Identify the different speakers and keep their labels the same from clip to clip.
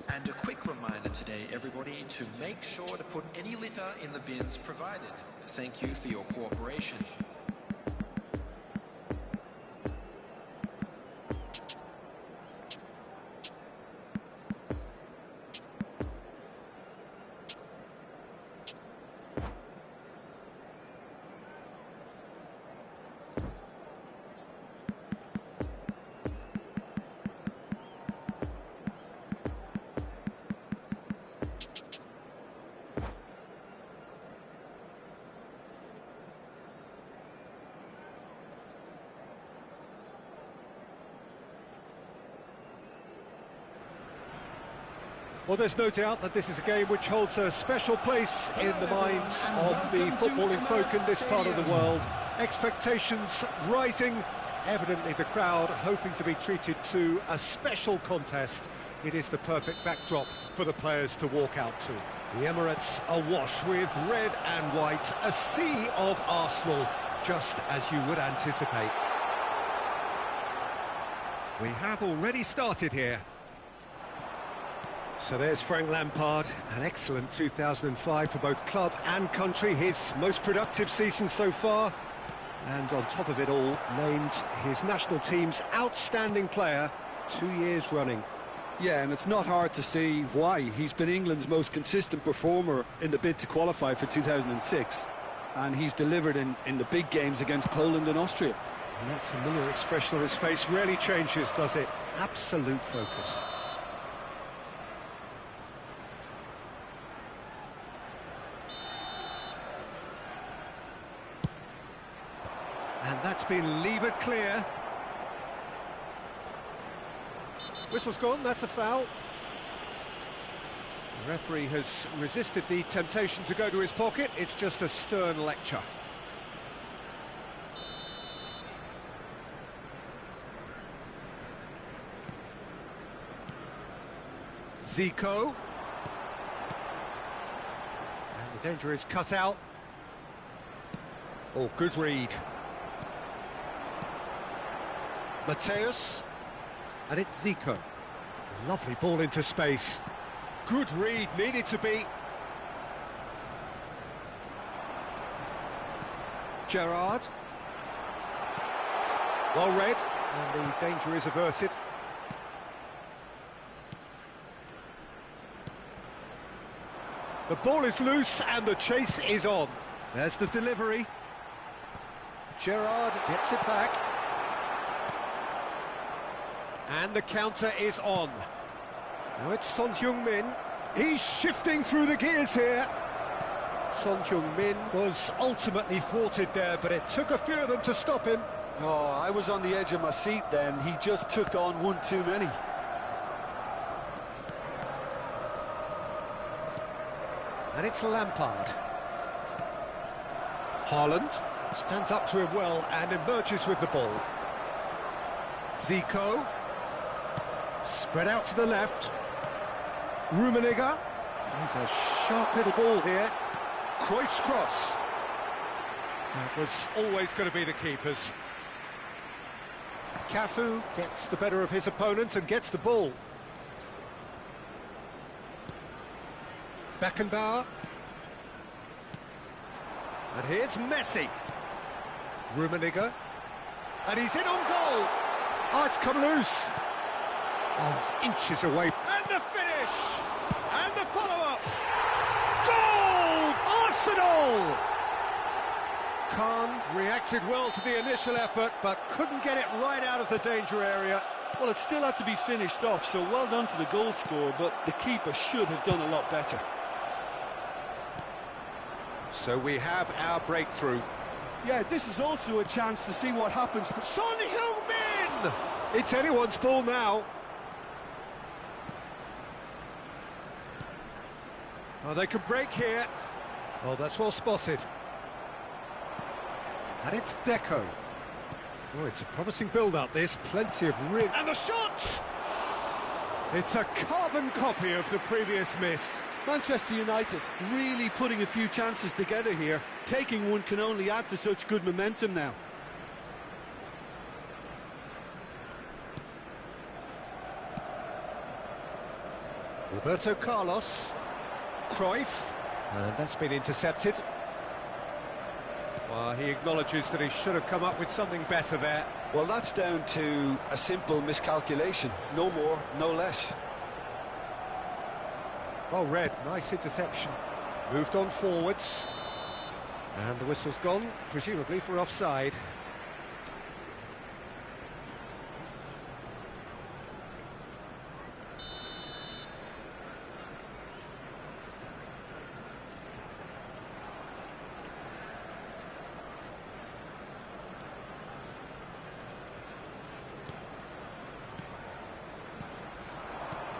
Speaker 1: And a quick reminder today, everybody, to make sure to put any litter in the bins provided. Thank you for your cooperation.
Speaker 2: Well, there's no doubt that this is a game which holds a special place in the minds of the footballing folk in this part of the world. Expectations rising, evidently the crowd hoping to be treated to a special contest. It is the perfect backdrop for the players to walk out to. The Emirates awash with red and white, a sea of Arsenal, just as you would anticipate. We have already started here. So there's Frank Lampard, an excellent 2005 for both club and country, his most productive season so far. And on top of it all, named his national team's outstanding player 2 years running.
Speaker 3: Yeah, and it's not hard to see why. He's been England's most consistent performer in the bid to qualify for 2006. And he's delivered in the big games against Poland and Austria.
Speaker 2: And that familiar expression on his face rarely changes, does it? Absolute focus. And that's been levered clear. Whistle's gone, that's a foul. The referee has resisted the temptation to go to his pocket. It's just a stern lecture. Zico. And the danger is cut out. Oh, good read. Mateus, and it's Zico. Lovely ball into space. Good read, needed to be. Gerrard. Well read, and the danger is averted. The ball is loose, and the chase is on. There's the delivery. Gerrard gets it back. And the counter is on. Now it's Son Heung-min. He's shifting through the gears here. Son Heung-min was ultimately thwarted there, but it took a few of them to stop him.
Speaker 3: Oh, I was on the edge of my seat then. He just took on one too many.
Speaker 2: And it's Lampard. Haaland stands up to him well and emerges with the ball. Zico. Spread out to the left. Rummenigge. He's a sharp little ball here. Cruyff's cross. That was always going to be the keeper's. Cafu gets the better of his opponent and gets the ball. Beckenbauer. And here's Messi. Rummenigge. And he's in on goal. Oh, it's come loose. Oh, it's inches away. And the finish! And the follow-up! Goal! Arsenal! Khan reacted well to the initial effort, but couldn't get it right out of the danger area.
Speaker 4: Well, it still had to be finished off, so well done to the goal scorer, but the keeper should have done a lot better.
Speaker 2: So we have our breakthrough.
Speaker 3: Yeah, this is also a chance to see what happens to
Speaker 2: Son Heung-min! It's anyone's ball now. Oh, they can break here. Oh, that's well spotted. And it's Deco. Oh, it's a promising build-up, this. Plenty of rid. And the shot! It's a carbon copy of the previous miss.
Speaker 3: Manchester United really putting a few chances together here. Taking one can only add to such good momentum now.
Speaker 2: Roberto Carlos. Cruyff. And that's been intercepted. Well, he acknowledges that he should have come up with something better there.
Speaker 3: Well, that's down to a simple miscalculation. No more, no less.
Speaker 2: Well read, nice interception. Moved on forwards. And the whistle's gone, presumably for offside.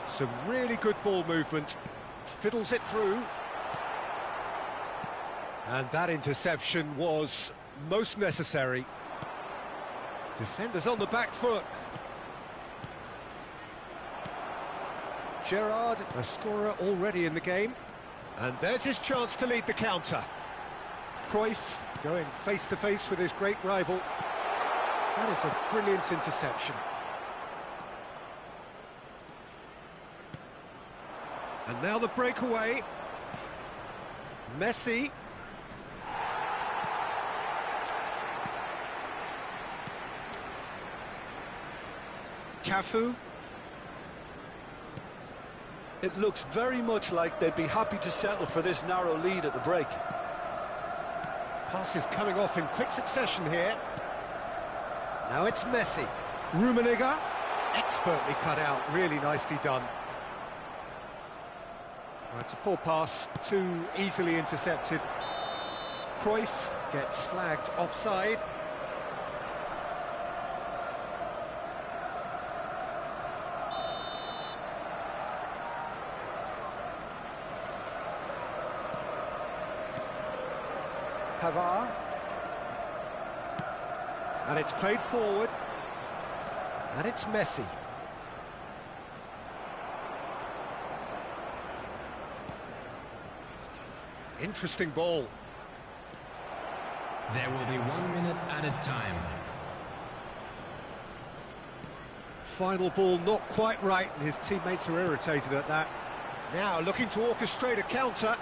Speaker 2: Some really good ball movement. Fiddles it through. And that interception was most necessary. Defenders on the back foot. Gerrard, a scorer already in the game. And there's his chance to lead the counter. Cruyff going face-to-face with his great rival. That is a brilliant interception. And now the breakaway. Messi. Cafu.
Speaker 3: It looks very much like they'd be happy to settle for this narrow lead at the break.
Speaker 2: Passes coming off in quick succession here. Now it's Messi. Rummenigge. Expertly cut out, really nicely done. It's a poor pass, too easily intercepted. Cruyff gets flagged offside. Pavard. And it's played forward. And it's Messi. Interesting ball.
Speaker 5: There will be 1 minute added time.
Speaker 2: Final ball not quite right, and his teammates are irritated at that. Now looking to orchestrate a counter.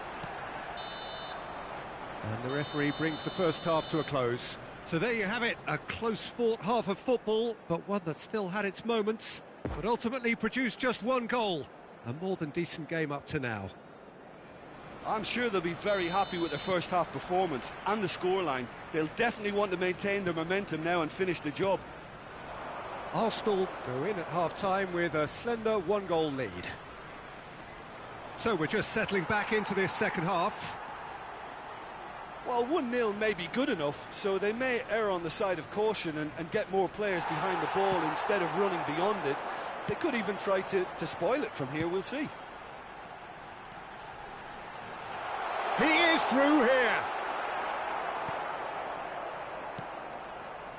Speaker 2: And the referee brings the first half to a close. So there you have it, a close-fought half of football, but one that still had its moments, but ultimately produced just one goal. A more than decent game up to now.
Speaker 4: I'm sure they'll be very happy with their first half performance and the scoreline. They'll definitely want to maintain their momentum now and finish the job.
Speaker 2: Arsenal go in at half-time with a slender one-goal lead. So we're just settling back into this second half.
Speaker 3: Well, 1-0 may be good enough, so they may err on the side of caution and get more players behind the ball instead of running beyond it. They could even try to spoil it from here, we'll see.
Speaker 2: He is through here.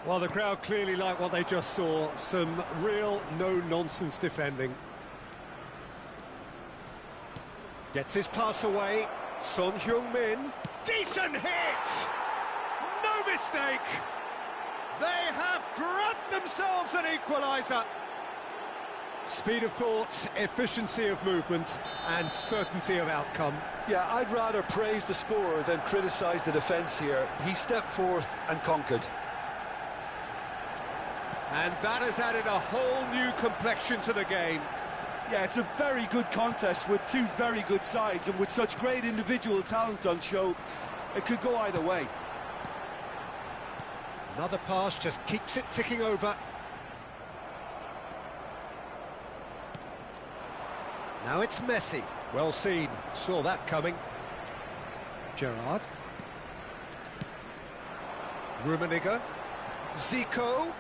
Speaker 2: Well, the crowd clearly like what they just saw. Some real no-nonsense defending. Gets his pass away. Son Heung-min. Decent hit! No mistake! They have grabbed themselves an equaliser. Speed of thought, efficiency of movement, and certainty of outcome.
Speaker 3: Yeah, I'd rather praise the scorer than criticise the defence here. He stepped forth and conquered.
Speaker 2: And that has added a whole new complexion to the game.
Speaker 3: Yeah, it's a very good contest with two very good sides, and with such great individual talent on show, it could go either way.
Speaker 2: Another pass just keeps it ticking over. Now it's Messi. Well seen, saw that coming. Gerrard. Rummenigge. Zico.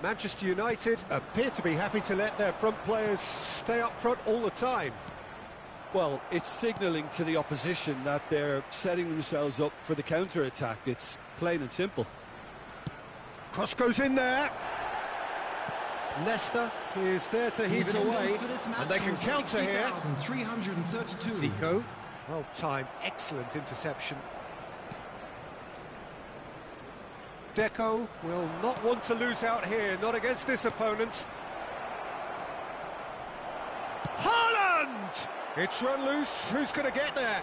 Speaker 2: Manchester United appear to be happy to let their front players stay up front all the time.
Speaker 3: Well, it's signalling to the opposition that they're setting themselves up for the counter-attack. It's plain and simple.
Speaker 2: Cross goes in there. Leicester is there to heave it away, and they can counter here. Zico, well timed, excellent interception. Deco will not want to lose out here, not against this opponent. Haaland! It's run loose, who's going to get there?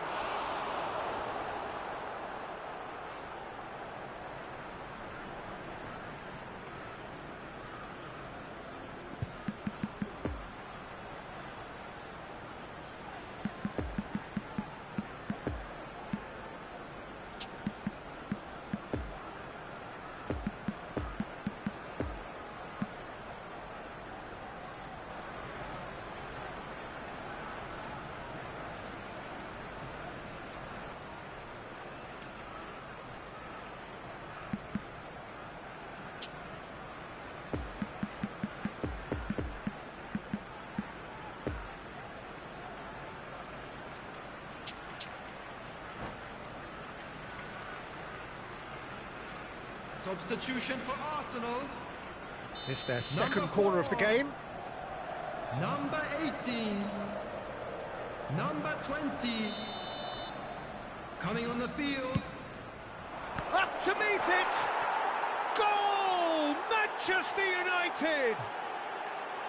Speaker 5: Substitution for Arsenal.
Speaker 2: It's their second corner of the game.
Speaker 5: Number 18. Number 20. Coming on the field.
Speaker 2: Up to meet it! Goal! Manchester United!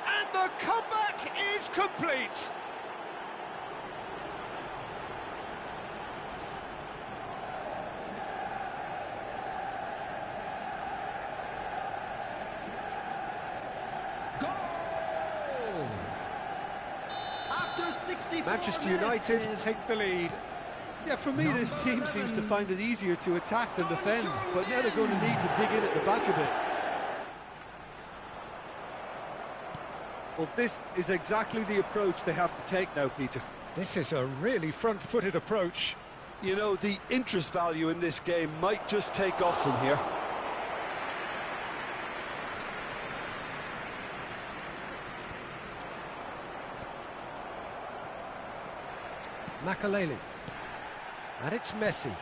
Speaker 2: And the comeback is complete!
Speaker 5: Goal! After 64
Speaker 2: Manchester United
Speaker 5: minutes,
Speaker 2: take the lead.
Speaker 3: Yeah, for me, this team seems to find it easier to attack than defend, but now they're going to need to dig in at the back a bit. Well, this is exactly the approach they have to take now, Peter.
Speaker 2: This is a really front-footed approach.
Speaker 3: You know, the interest value in this game might just take off from here.
Speaker 2: Makelele. And it's Messi.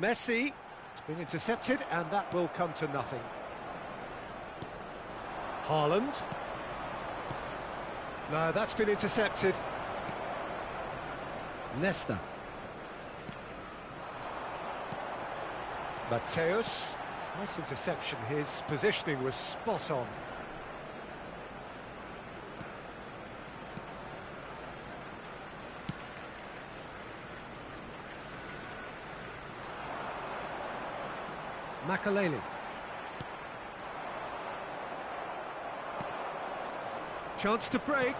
Speaker 2: Messi. It's been intercepted, and that will come to nothing. Haaland. No, that's been intercepted. Nesta. Mateus. Nice interception. His positioning was spot on. Makelele. Chance to break.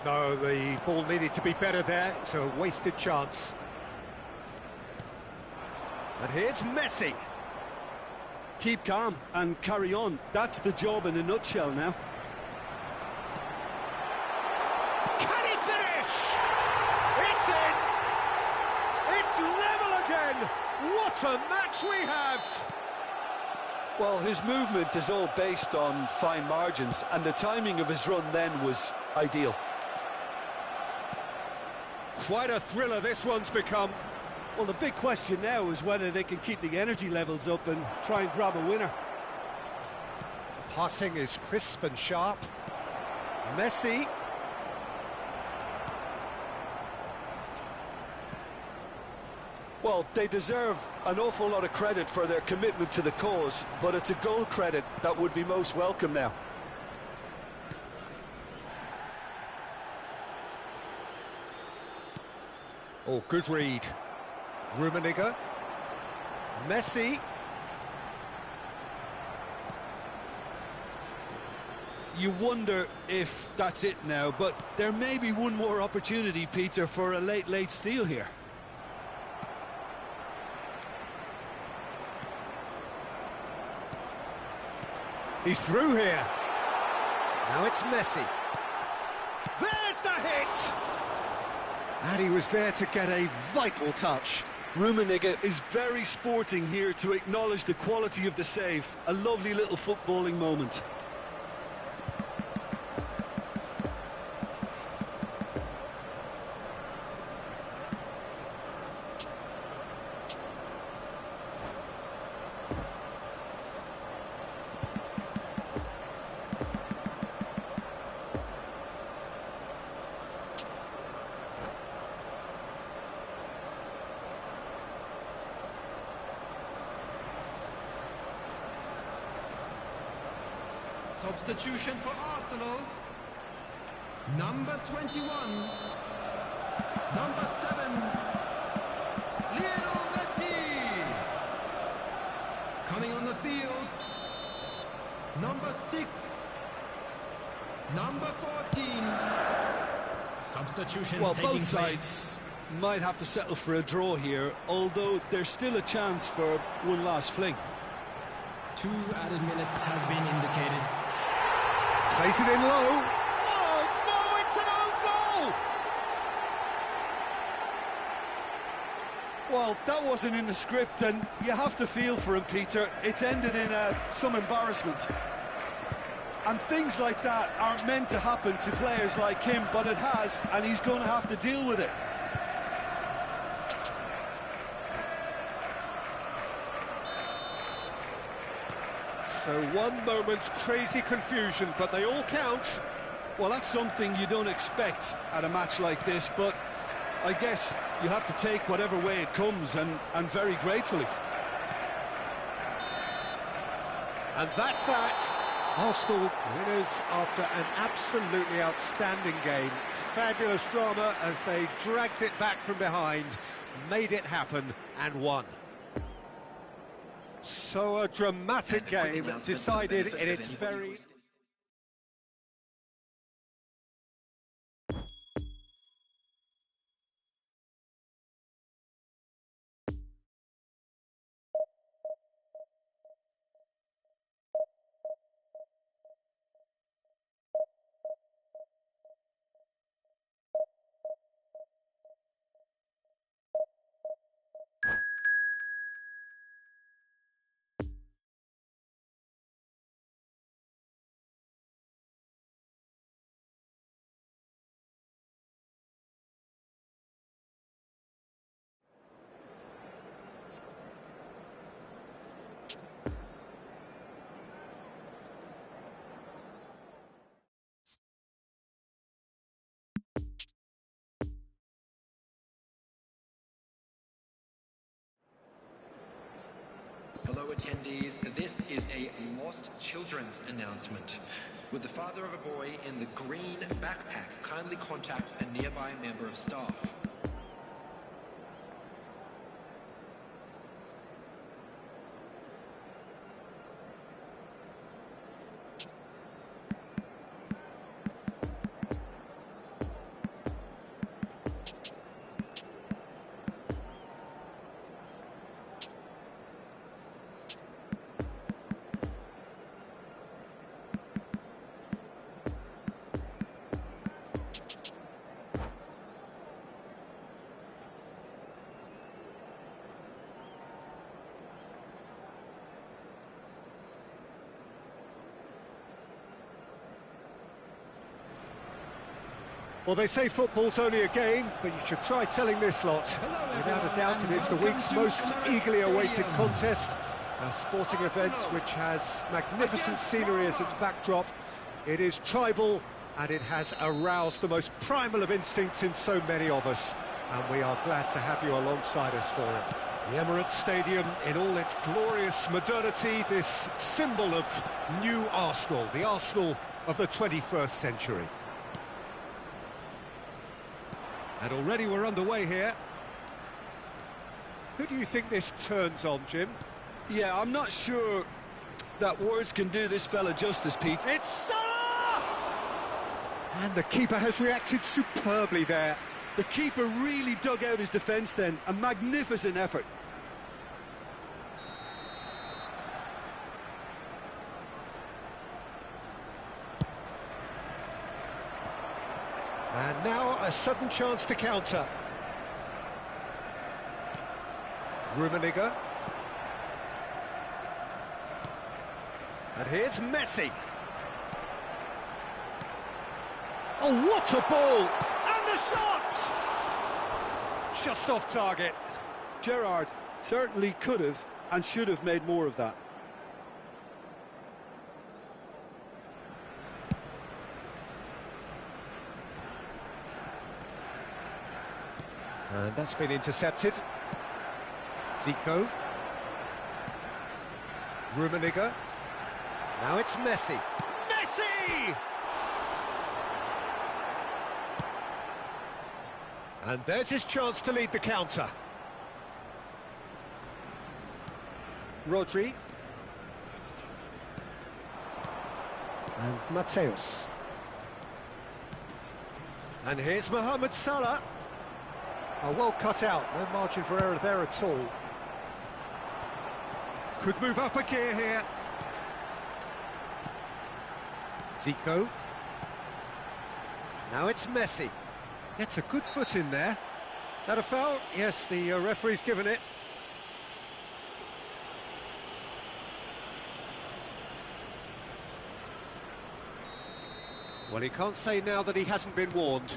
Speaker 2: No, the ball needed to be better there. It's a wasted chance. And here's Messi.
Speaker 3: Keep calm and carry on. That's the job in a nutshell now.
Speaker 2: Can he finish? It's in! It's level again! What a match we have!
Speaker 3: Well, his movement is all based on fine margins, and the timing of his run then was ideal.
Speaker 2: Quite a thriller this one's become.
Speaker 3: Well, the big question now is whether they can keep the energy levels up and try and grab a winner.
Speaker 2: Passing is crisp and sharp. Messi.
Speaker 3: Well, they deserve an awful lot of credit for their commitment to the cause, but it's a goal credit that would be most welcome now.
Speaker 2: Oh, good read. Rummenigge. Messi.
Speaker 3: You wonder if that's it now, but there may be one more opportunity, Peter, for a late steal here.
Speaker 2: He's through here. Now it's Messi. There's the hit! And he was there to get a vital touch.
Speaker 3: Rummenigge is very sporting here to acknowledge the quality of the save. A lovely little footballing moment.
Speaker 5: Substitution for Arsenal. Number 21. Number 7. Lionel Messi. Coming on the field. Number 6. Number 14. Substitution.
Speaker 3: Well, both sides might have to settle for a draw here, although there's still a chance for one last fling.
Speaker 5: 2 added minutes has been indicated.
Speaker 2: Plays it in low. Oh, no, it's an own goal!
Speaker 3: Well, that wasn't in the script, and you have to feel for him, Peter. It's ended in some embarrassment. And things like that aren't meant to happen to players like him, but it has, and he's going to have to deal with it.
Speaker 2: So one moment's crazy confusion, but they all count.
Speaker 3: Well, that's something you don't expect at a match like this, but I guess you have to take whatever way it comes, and very gratefully.
Speaker 2: And that's that. Arsenal winners after an absolutely outstanding game. Fabulous drama as they dragged it back from behind, made it happen and won. So a dramatic game decided in its very...
Speaker 1: Hello attendees, this is a Lost Children's announcement. Would the father of a boy in the green backpack kindly contact a nearby member of staff?
Speaker 2: Well, they say football's only a game, but you should try telling this lot. Without a doubt, it is the week's most eagerly awaited contest. A sporting event which has magnificent scenery as its backdrop. It is tribal, and it has aroused the most primal of instincts in so many of us. And we are glad to have you alongside us for it. The Emirates Stadium in all its glorious modernity, this symbol of new Arsenal, the Arsenal of the 21st century. And already we're underway here. Who do you think this turns on, Jim?
Speaker 3: Yeah, I'm not sure that words can do this fella justice, Pete.
Speaker 2: It's Salah! And the keeper has reacted superbly there.
Speaker 3: The keeper really dug out his defence then. A magnificent effort.
Speaker 2: And now a sudden chance to counter. Rummenigge. And here's Messi. Oh, what a ball! And the shot! Just off target.
Speaker 3: Gerrard certainly could have and should have made more of that.
Speaker 2: And that's been intercepted. Zico. Rummenigge. Now it's Messi. Messi! And there's his chance to lead the counter. Rodri. And Mateus. And here's Mohamed Salah. Oh, well cut out, no margin for error there at all. Could move up a gear here. Zico. Now it's Messi. Gets a good foot in there. That a foul? Yes, the referee's given it. Well, he can't say now that he hasn't been warned.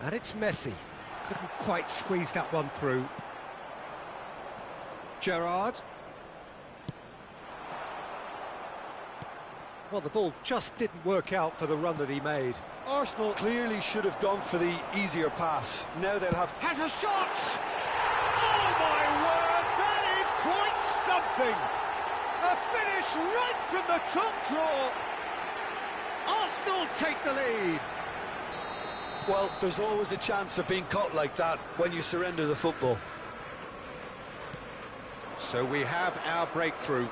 Speaker 2: And it's Messi. Couldn't quite squeeze that one through. Gerrard. Well, the ball just didn't work out for the run that he made.
Speaker 3: Arsenal clearly should have gone for the easier pass. Now they'll have to...
Speaker 2: Has a shot! Oh, my word! That is quite something! A finish right from the top draw! Arsenal take the lead!
Speaker 3: Well, there's always a chance of being caught like that when you surrender the football.
Speaker 2: So we have our breakthrough.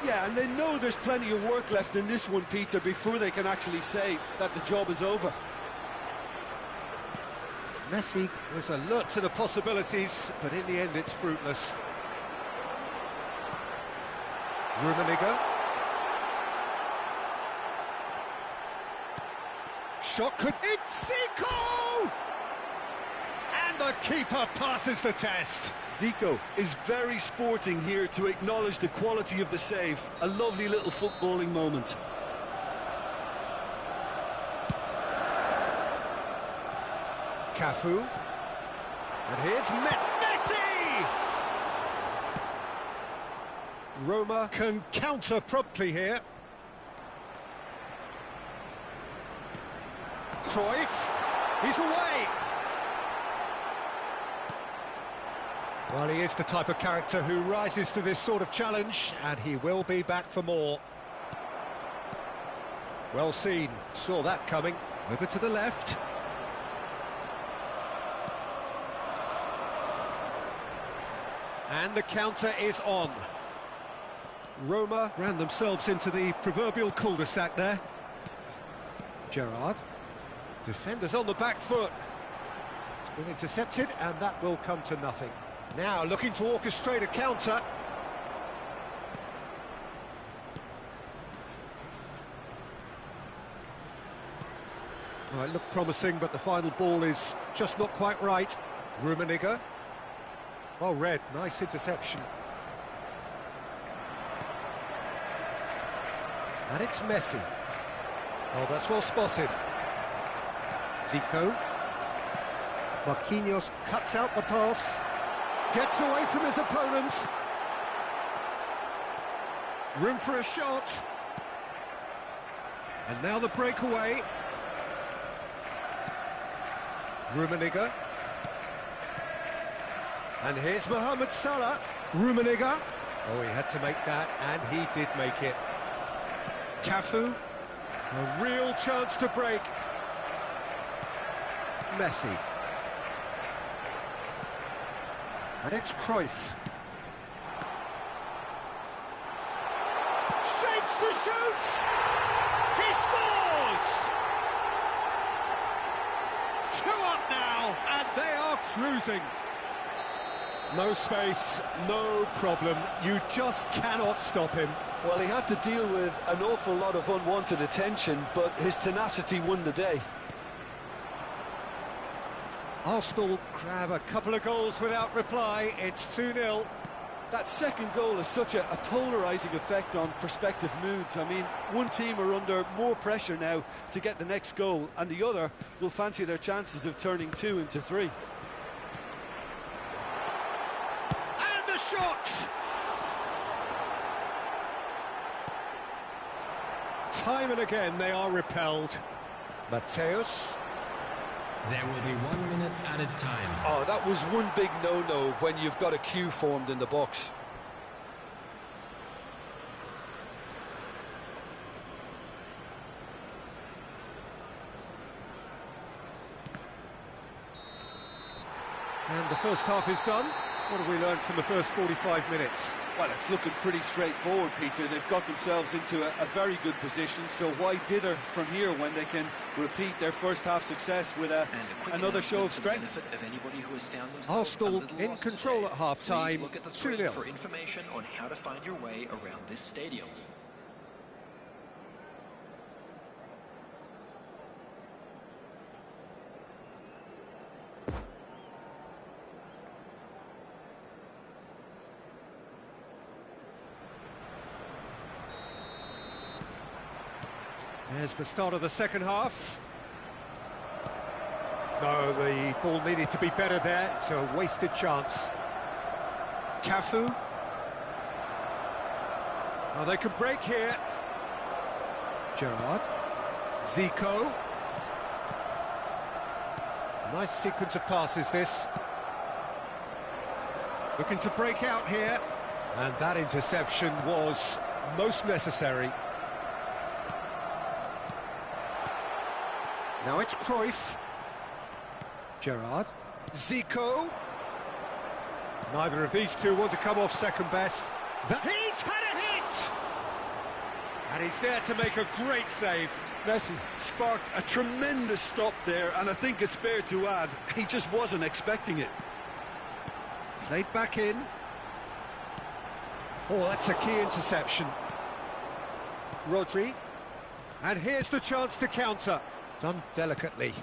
Speaker 3: Yeah, and they know there's plenty of work left in this one, Peter, before they can actually say that the job is over.
Speaker 2: Messi was alert to the possibilities, but in the end it's fruitless. Rummenigge. Shot could... It's Zico! And the keeper passes the test.
Speaker 3: Zico is very sporting here to acknowledge the quality of the save. A lovely little footballing moment.
Speaker 2: Cafu. And here's Messi! Roma can counter promptly here. Cruyff. He's away! Well, he is the type of character who rises to this sort of challenge, and he will be back for more. Well seen, saw that coming. Over to the left. And the counter is on. Roma ran themselves into the proverbial cul-de-sac there. Gerrard. Defenders on the back foot. It's been intercepted, and that will come to nothing. Now looking to orchestrate a counter. Well, it looked promising, but the final ball is just not quite right. Rummenigge. Well read, nice interception. And it's Messi. Oh, that's well spotted. Zico. Marquinhos cuts out the pass. Gets away from his opponent. Room for a shot. And now the breakaway. Rummenigge. And here's Mohamed Salah. Rummenigge. Oh, he had to make that, and he did make it. Cafu. A real chance to break. Messi. And it's Cruyff. Shapes to shoot! He scores! 2 up now, and they are cruising. No space, no problem. You just cannot stop him.
Speaker 3: Well, he had to deal with an awful lot of unwanted attention, but his tenacity won the day.
Speaker 2: Arsenal grab a couple of goals without reply. It's 2-0.
Speaker 3: That second goal has such a polarising effect on prospective moods. I mean, one team are under more pressure now to get the next goal, and the other will fancy their chances of turning 2 into 3.
Speaker 2: And the shot! Time and again they are repelled. Mateus.
Speaker 5: There will be 1 minute added time.
Speaker 3: Oh, that was one big no-no when you've got a queue formed in the box.
Speaker 2: And the first half is done. What have we learned from the first 45 minutes?
Speaker 3: Well, it's looking pretty straightforward, Peter. They've got themselves into a very good position, so why dither from here when they can repeat their first half success with another show of strength?
Speaker 2: Arsenal in control at half-time,
Speaker 1: Look at the screen
Speaker 2: 2-0.
Speaker 1: for information on how to find your way around this stadium.
Speaker 2: There's the start of the second half. No, the ball needed to be better there. It's a wasted chance. Cafu. Oh, they could break here. Gerrard. Zico. Nice sequence of passes, this. Looking to break out here. And that interception was most necessary. Now it's Cruyff. Gerrard. Zico. Neither of these two want to come off second best. He's had a hit! And he's there to make a great save.
Speaker 3: Messi sparked a tremendous stop there, and I think it's fair to add, he just wasn't expecting it.
Speaker 2: Played back in. Oh, that's a key interception. Rodri. And here's the chance to counter. Done delicately.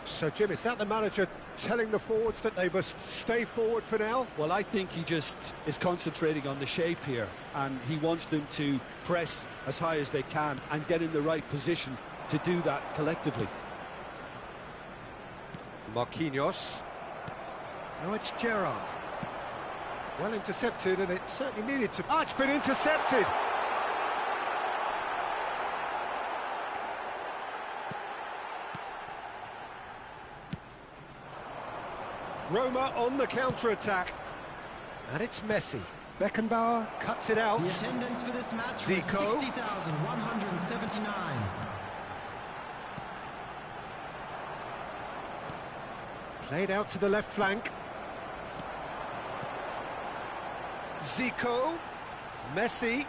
Speaker 2: So, Jim, is that the manager telling the forwards that they must stay forward for now?
Speaker 3: Well, I think he just is concentrating on the shape here, and he wants them to press as high as they can and get in the right position to do that collectively.
Speaker 2: Marquinhos. Now it's Gerrard. Well intercepted, and it certainly needed to... Ah, it's been intercepted! Roma on the counter-attack. And it's Messi. Beckenbauer cuts it out.
Speaker 5: The attendance for this match
Speaker 2: Zico.
Speaker 5: was 60,179.
Speaker 2: Played out to the left flank. Zico. Messi.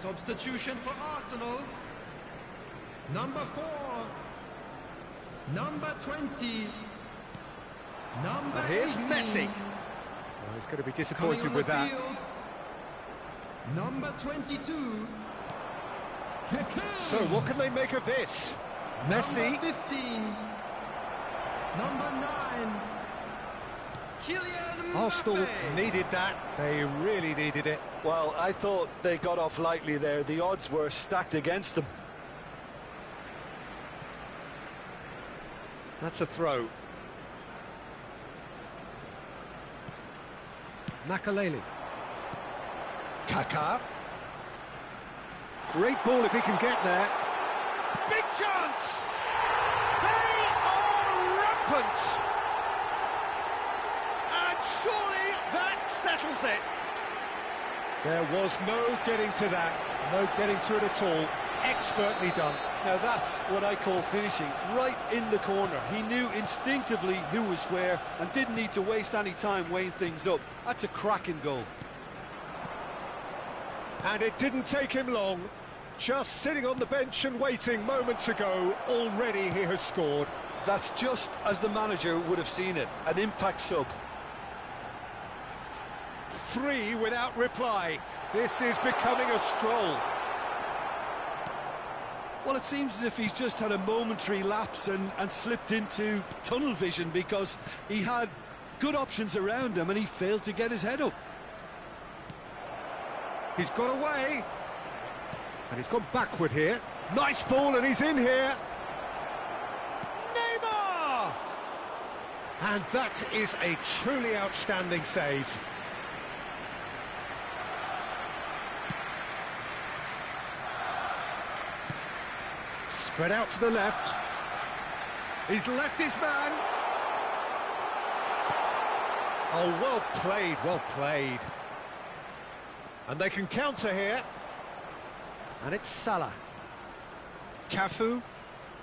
Speaker 5: Substitution for Arsenal. Number 4. Number 20. Number
Speaker 2: And here's
Speaker 5: 18.
Speaker 2: Messi. Well, he's going to be
Speaker 5: Coming
Speaker 2: disappointed
Speaker 5: on
Speaker 2: with
Speaker 5: the
Speaker 2: that.
Speaker 5: field. Number 22. Pepe.
Speaker 2: So what can they make of this? Messi.
Speaker 5: Number 15. Number 9. Kylian
Speaker 2: Arsenal
Speaker 5: Mbappe.
Speaker 2: needed that. They really needed it.
Speaker 3: Well, I thought they got off lightly there. The odds were stacked against them.
Speaker 2: That's a throw. Makaleli. Kaká. Great ball if he can get there. Big chance! They are rampant! And surely that settles it. There was no getting to that. No getting to it at all. Expertly done.
Speaker 3: Now that's what I call finishing, right in the corner. He knew instinctively who was where and didn't need to waste any time weighing things up. That's a cracking goal.
Speaker 2: And it didn't take him long. Just sitting on the bench and waiting moments ago, already he has scored.
Speaker 3: That's just as the manager would have seen it, an impact sub.
Speaker 2: 3 without reply. This is becoming a stroll.
Speaker 3: Well, it seems as if he's just had a momentary lapse and slipped into tunnel vision because he had good options around him and he failed to get his head up.
Speaker 2: He's got away. And he's gone backward here. Nice ball and he's in here. And that is a truly outstanding save. Spread out to the left. He's left his man. Oh, well played, well played. And they can counter here. And it's Salah. Cafu.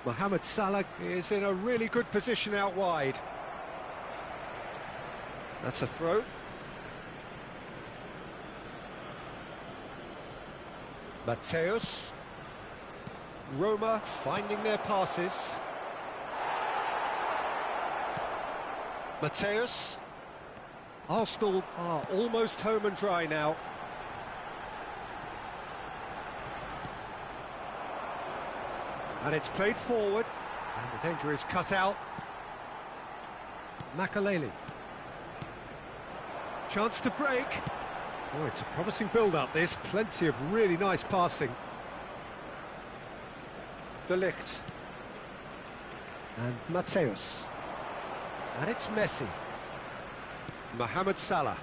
Speaker 2: Mohamed Salah is in a really good position out wide. That's a throw. Mateus. Roma finding their passes. Mateus. Arsenal are almost home and dry now. And it's played forward. And the danger is cut out. Makaleli. Chance to break. Oh, it's a promising build-up, this. Plenty of really nice passing. De Ligt. And Mateus. And it's Messi. Mohamed Salah.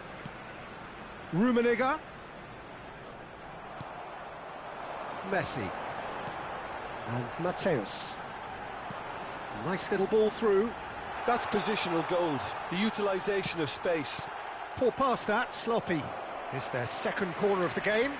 Speaker 2: Rummenigge. Messi. And Mateus. Nice little ball through.
Speaker 3: That's positional gold, the utilisation of space.
Speaker 2: Poor pass that, sloppy. It's their second corner of the game.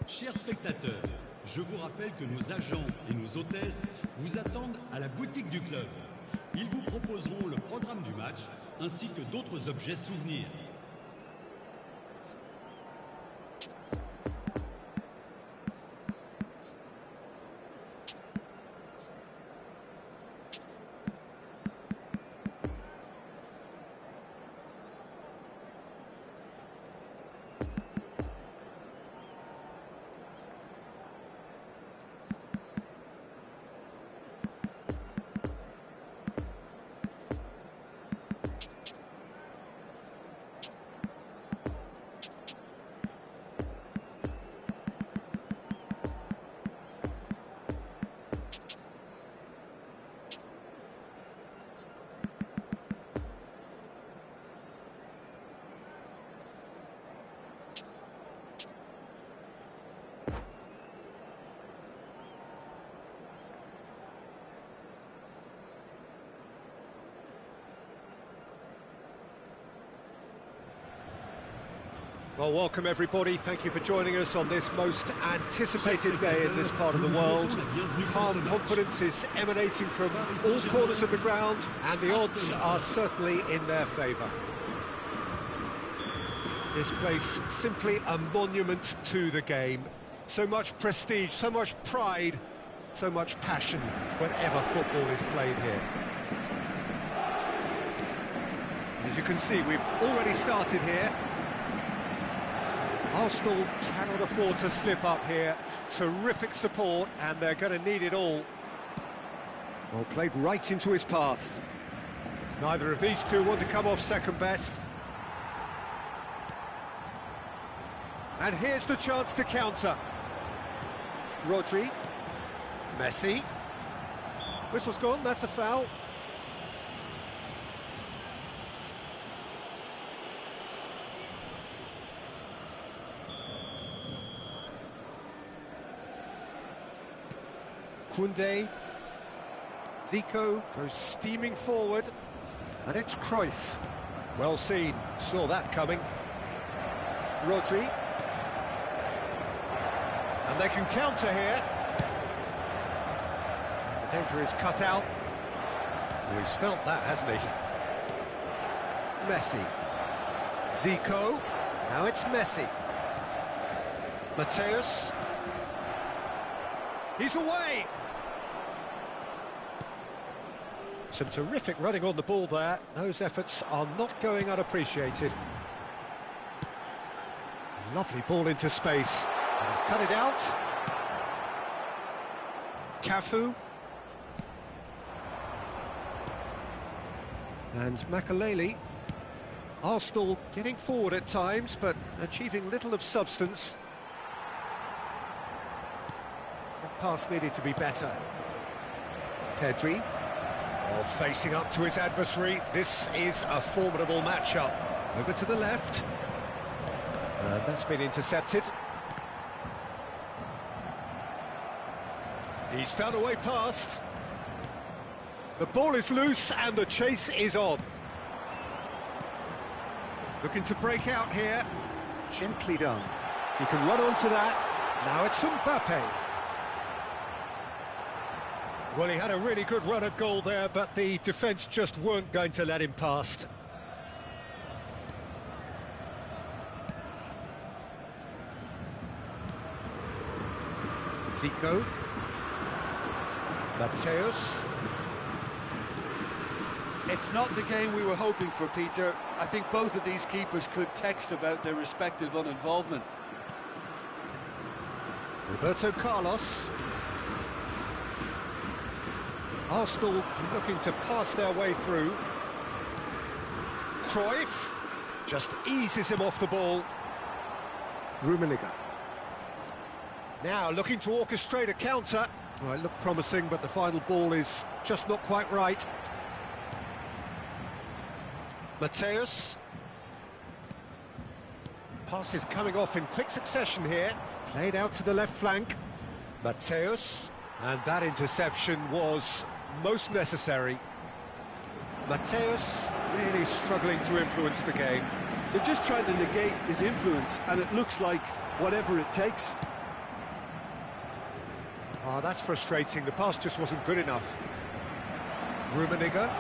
Speaker 6: Chers spectateurs, je vous rappelle que nos agents et nos hôtesses vous attendent à la boutique du club. Ils vous proposeront le programme du match ainsi que d'autres objets souvenirs.
Speaker 2: Well, welcome everybody. Thank you for joining us on this most anticipated day in this part of the world. Calm confidence is emanating from all corners of the ground, and the odds are certainly in their favour. This place simply a monument to the game. So much prestige, so much pride, so much passion whenever football is played here. As you can see, we've already started here. Arsenal cannot afford to slip up here. Terrific support, and they're going to need it all. Well, played right into his path. Neither of these two want to come off second best. And here's the chance to counter. Rodri. Messi. Whistle's gone, that's a foul. Koundé. Zico goes steaming forward, and it's Cruyff. Well seen, saw that coming. Rodri. And they can counter here. The danger is cut out. Well, he's felt that, hasn't he? Messi. Zico. Now it's Messi. Mateus. He's away. Some terrific running on the ball there. Those efforts are not going unappreciated. Lovely ball into space. And he's cut it out. Cafu. And Makelele. Arsenal getting forward at times, but achieving little of substance. That pass needed to be better. Pedri. Oh, facing up to his adversary. This is a formidable matchup. Over to the left. And that's been intercepted. He's found a way past. The ball is loose and the chase is on. Looking to break out here. Gently done. He can run onto that. Now it's Mbappe. Well, he had a really good run at goal there, but the defence just weren't going to let him past. Zico. Mateus.
Speaker 4: It's not the game we were hoping for, Peter. I think both of these keepers could text about their respective uninvolvement.
Speaker 2: Roberto Carlos. Arsenal looking to pass their way through. Cruyff just eases him off the ball. Rummenigge. Now looking to orchestrate a counter. Well, it looked promising, but the final ball is just not quite right. Mateus. Pass is coming off in quick succession here. Played out to the left flank. Mateus. And that interception was most necessary. Mateus really struggling to influence the game.
Speaker 3: They're just trying to negate his influence, and it looks like whatever it takes.
Speaker 2: Oh, that's frustrating. The pass just wasn't good enough. Rummenigge.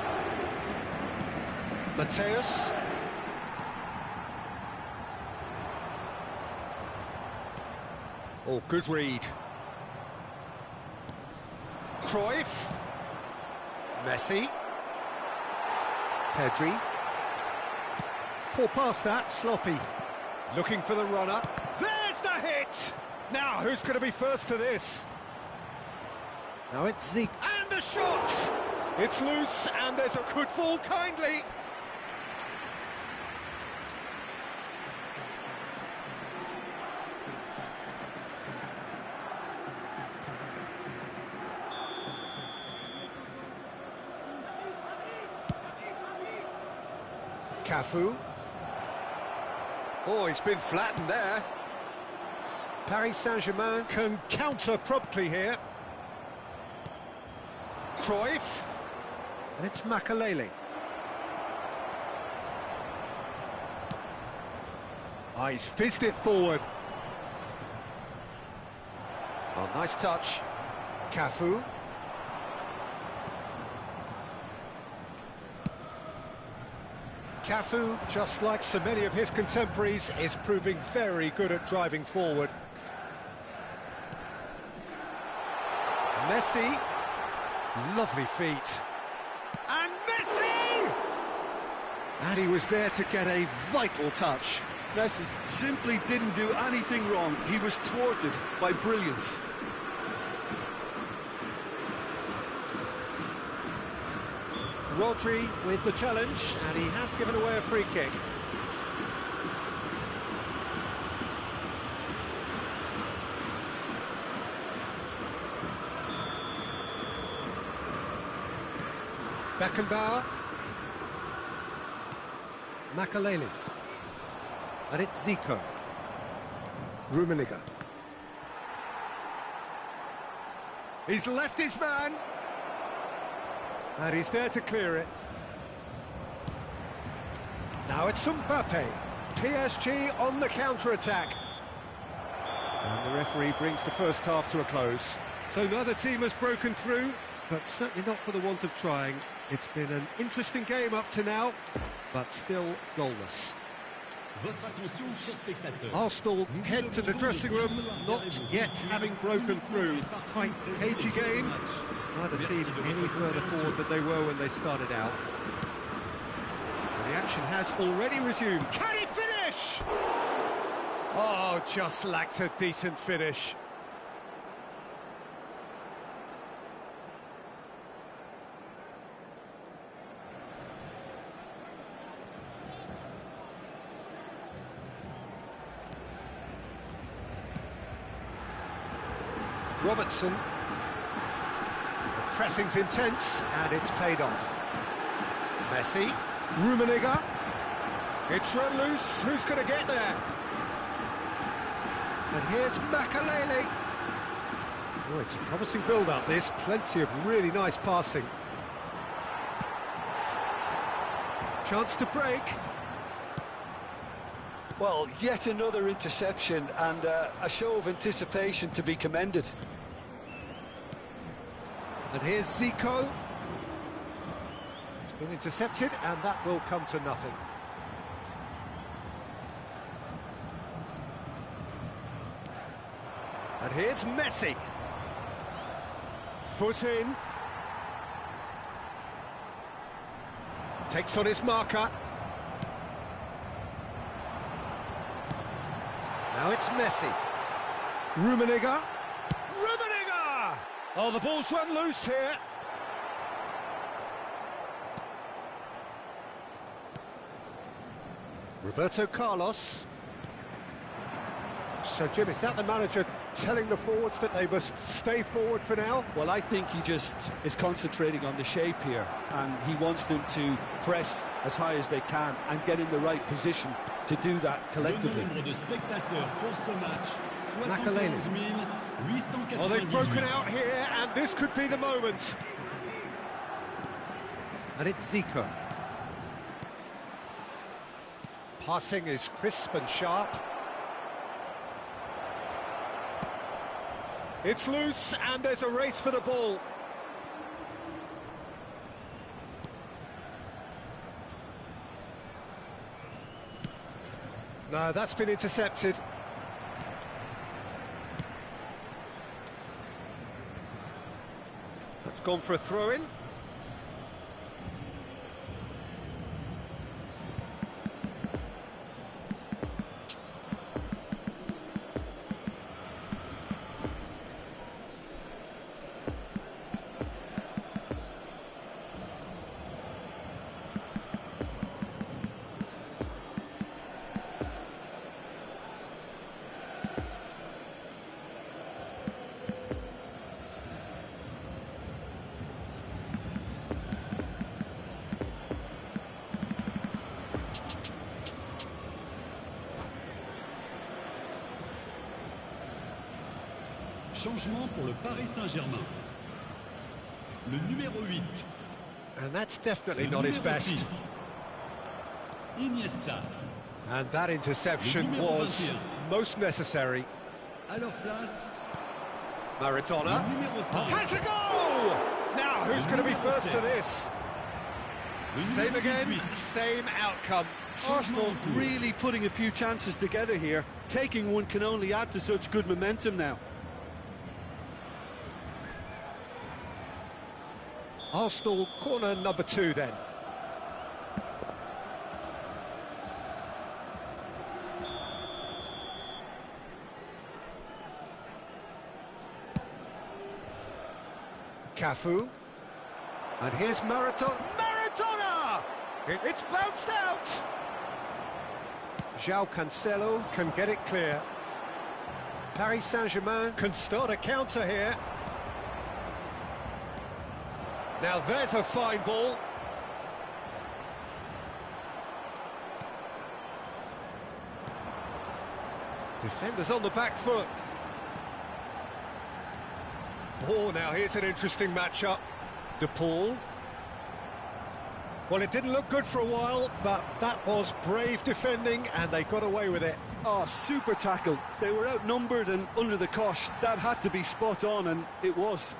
Speaker 2: Mateus. Oh, good read. Cruyff. Messi. Pedri. Poor pass that, sloppy. Looking for the runner. There's the hit! Now, who's going to be first to this? Now it's Zeke. And a shot! It's loose, and there's a good fall kindly. Cafu. Oh, he's been flattened there. Paris Saint-Germain can counter promptly here. Cruyff. And it's Makelele. Oh, he's fizzed it forward. Oh, nice touch. Cafu. Cafu, just like so many of his contemporaries, is proving very good at driving forward. Messi. Lovely feet. And Messi! And he was there to get a vital touch.
Speaker 3: Messi simply didn't do anything wrong. He was thwarted by brilliance.
Speaker 2: Rodri with the challenge, and he has given away a free kick. Beckenbauer. Makaleli. And it's Zico. Rummenigge. He's left his man. And he's there to clear it. Now it's Mbappe. PSG on the counter-attack. And the referee brings the first half to a close. So neither team has broken through, but certainly not for the want of trying. It's been an interesting game up to now, but still goalless.
Speaker 6: Votre attention, chers spectateurs.
Speaker 2: Arsenal head to the dressing room, not yet having broken through. Tight, cagey game. Neither team any further forward than they were when they started out. The action has already resumed. Can he finish? Oh, just lacked a decent finish. Robertson. The pressing's intense, and it's paid off. Messi. Rummenigge. It's run loose. Who's going to get there? And here's Makaleli. Oh, it's a promising build-up, this. Plenty of really nice passing. Chance to break.
Speaker 3: Well, yet another interception and a show of anticipation to be commended.
Speaker 2: And here's Zico. It's been intercepted, and that will come to nothing. And here's Messi. Foot in. Takes on his marker. Now it's Messi. Rummenigge. Rummenigge! Oh, the ball's run loose here. Roberto Carlos. So, Jim, is that the manager telling the forwards that they must stay forward for now?
Speaker 3: Well, I think he just is concentrating on the shape here, and he wants them to press as high as they can and get in the right position to do that collectively.
Speaker 2: Makaleli. Oh, they've broken out here, and this could be the moment. And it's Zico. Passing is crisp and sharp. It's loose, and there's a race for the ball. No, that's been intercepted. That's gone for a throw-in.
Speaker 6: Changement pour le Paris Saint-Germain. Le numéro 8.
Speaker 2: And that's definitely not his best.
Speaker 6: 6. Iniesta.
Speaker 2: And that interception was most necessary.
Speaker 6: À leur place.
Speaker 2: Maradona has a goal! Now, who's going to be first to this? Same again, same outcome.
Speaker 3: Arsenal really putting a few chances together here. Taking one can only add to such good momentum now.
Speaker 2: Arsenal corner number 2 then. Cafu. And here's Maradona! It's bounced out! João Cancelo can get it clear. Paris Saint-Germain can start a counter here. Now there's a fine ball. Defenders on the back foot. Oh, now here's an interesting matchup. De Paul. Well, it didn't look good for a while, but that was brave defending, and they got away with it.
Speaker 3: Oh, super tackle. They were outnumbered and under the cosh. That had to be spot on, and it was.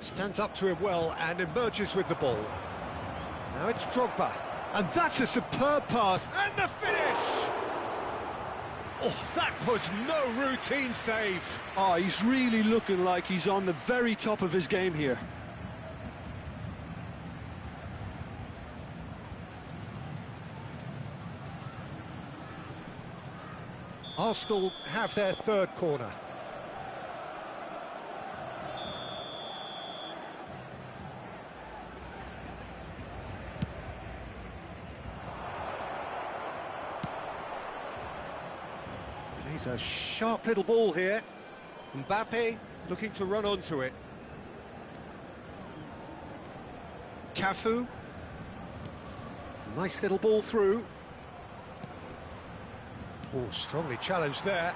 Speaker 2: Stands up to him well and emerges with the ball. Now it's Drogba. And that's a superb pass. And the finish! Oh, that was no routine save.
Speaker 3: Oh, he's really looking like he's on the very top of his game here.
Speaker 2: Arsenal have their third corner. Plays a sharp little ball here. Mbappe looking to run onto it. Cafu. Nice little ball through. Oh, strongly challenged there.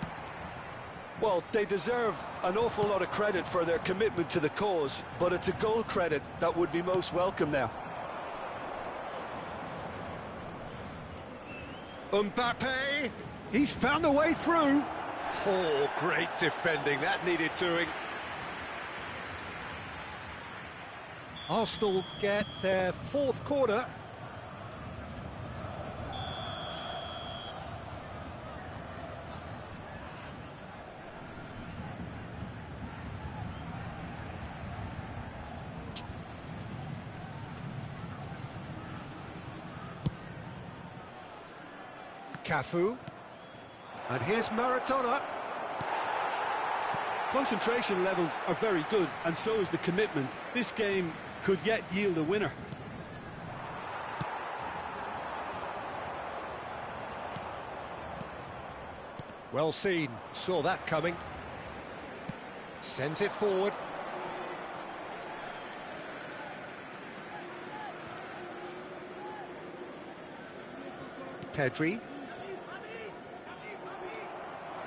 Speaker 3: Well, they deserve an awful lot of credit for their commitment to the cause, but it's a goal credit that would be most welcome now.
Speaker 2: Mbappe, he's found a way through. Oh, great defending, that needed doing. Arsenal get their fourth corner. Cafu. And here's Maradona.
Speaker 3: Concentration levels are very good, and so is the commitment. This game could yet yield a winner.
Speaker 2: Well seen, saw that coming. Sends it forward. Pedri.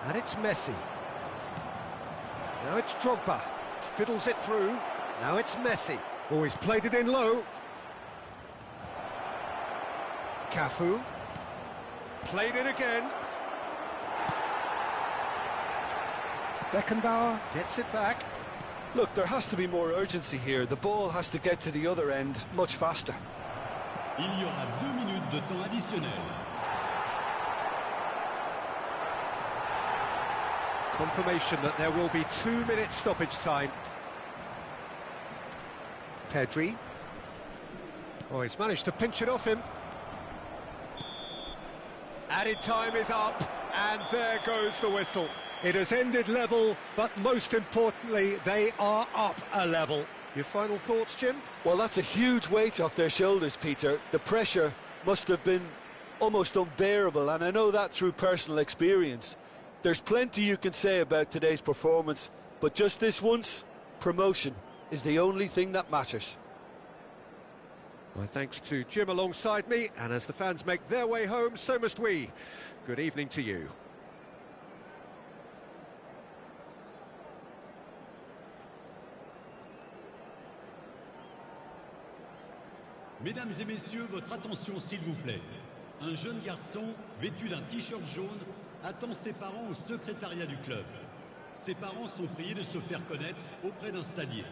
Speaker 2: And it's Messi. Now it's Drogba. Fiddles it through. Now it's Messi. Oh, he's played it in low. Cafu. Played it again. Beckenbauer gets it back.
Speaker 3: Look, there has to be more urgency here. The ball has to get to the other end much faster.
Speaker 6: Il y aura 2 minutes de temps additionnel.
Speaker 2: Confirmation that there will be 2 minutes stoppage time. Pedri. Oh, he's managed to pinch it off him. Added time is up, and there goes the whistle. It has ended level, but most importantly, they are up a level. Your final thoughts, Jim?
Speaker 3: Well, that's a huge weight off their shoulders, Peter. The pressure must have been almost unbearable, and I know that through personal experience. There's plenty you can say about today's performance, but just this once, promotion is the only thing that matters.
Speaker 2: My thanks to Jim alongside me, and as the fans make their way home, so must we. Good evening to you.
Speaker 6: Mesdames et messieurs, votre attention s'il vous plaît. Un jeune garçon vêtu d'un t-shirt jaune attend ses parents au secrétariat du club. Ses parents sont priés de se faire connaître auprès d'un stadier.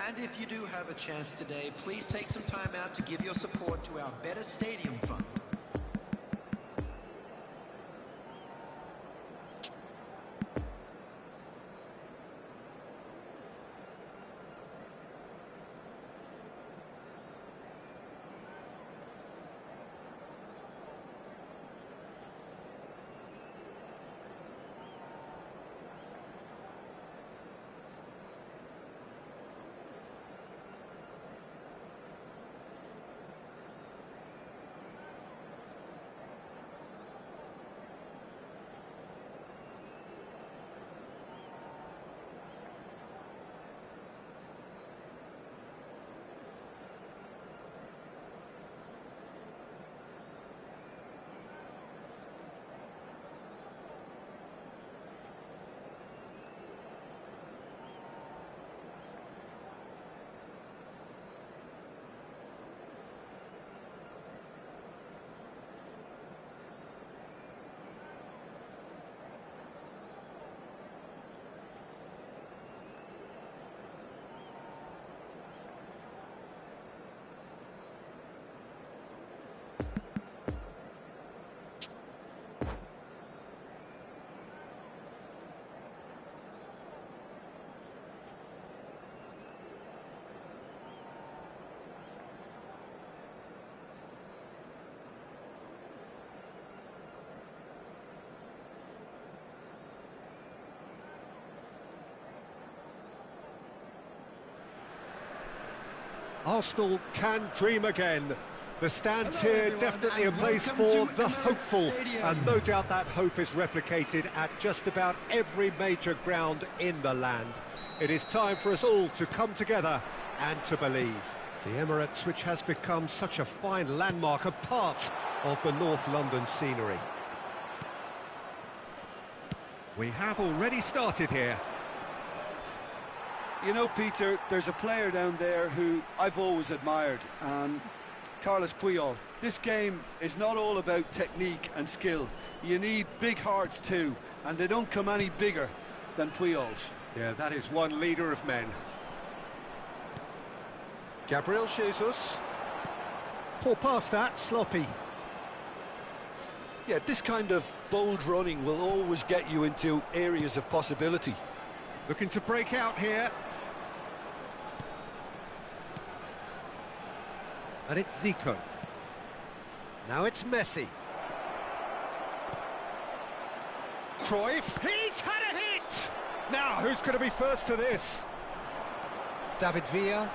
Speaker 1: And if you do have a chance today, please take some time out to give your support to our Better Stadium Fund.
Speaker 2: Arsenal can dream again. The stands here definitely a place for the hopeful, and no doubt that hope is replicated at just about every major ground in the land. It is time for us all to come together and to believe. The Emirates, which has become such a fine landmark, a part of the North London scenery. We have already started here.
Speaker 3: You know, Peter, there's a player down there who I've always admired, Carlos Puyol. This game is not all about technique and skill. You need big hearts too, and they don't come any bigger than Puyol's.
Speaker 2: Yeah, that is one leader of men. Gabriel Jesus. Poor pass that, sloppy.
Speaker 3: Yeah, this kind of bold running will always get you into areas of possibility.
Speaker 2: Looking to break out here. And it's Zico. Now it's Messi. Cruyff. He's had a hit! Now, who's going to be first to this? David Villa.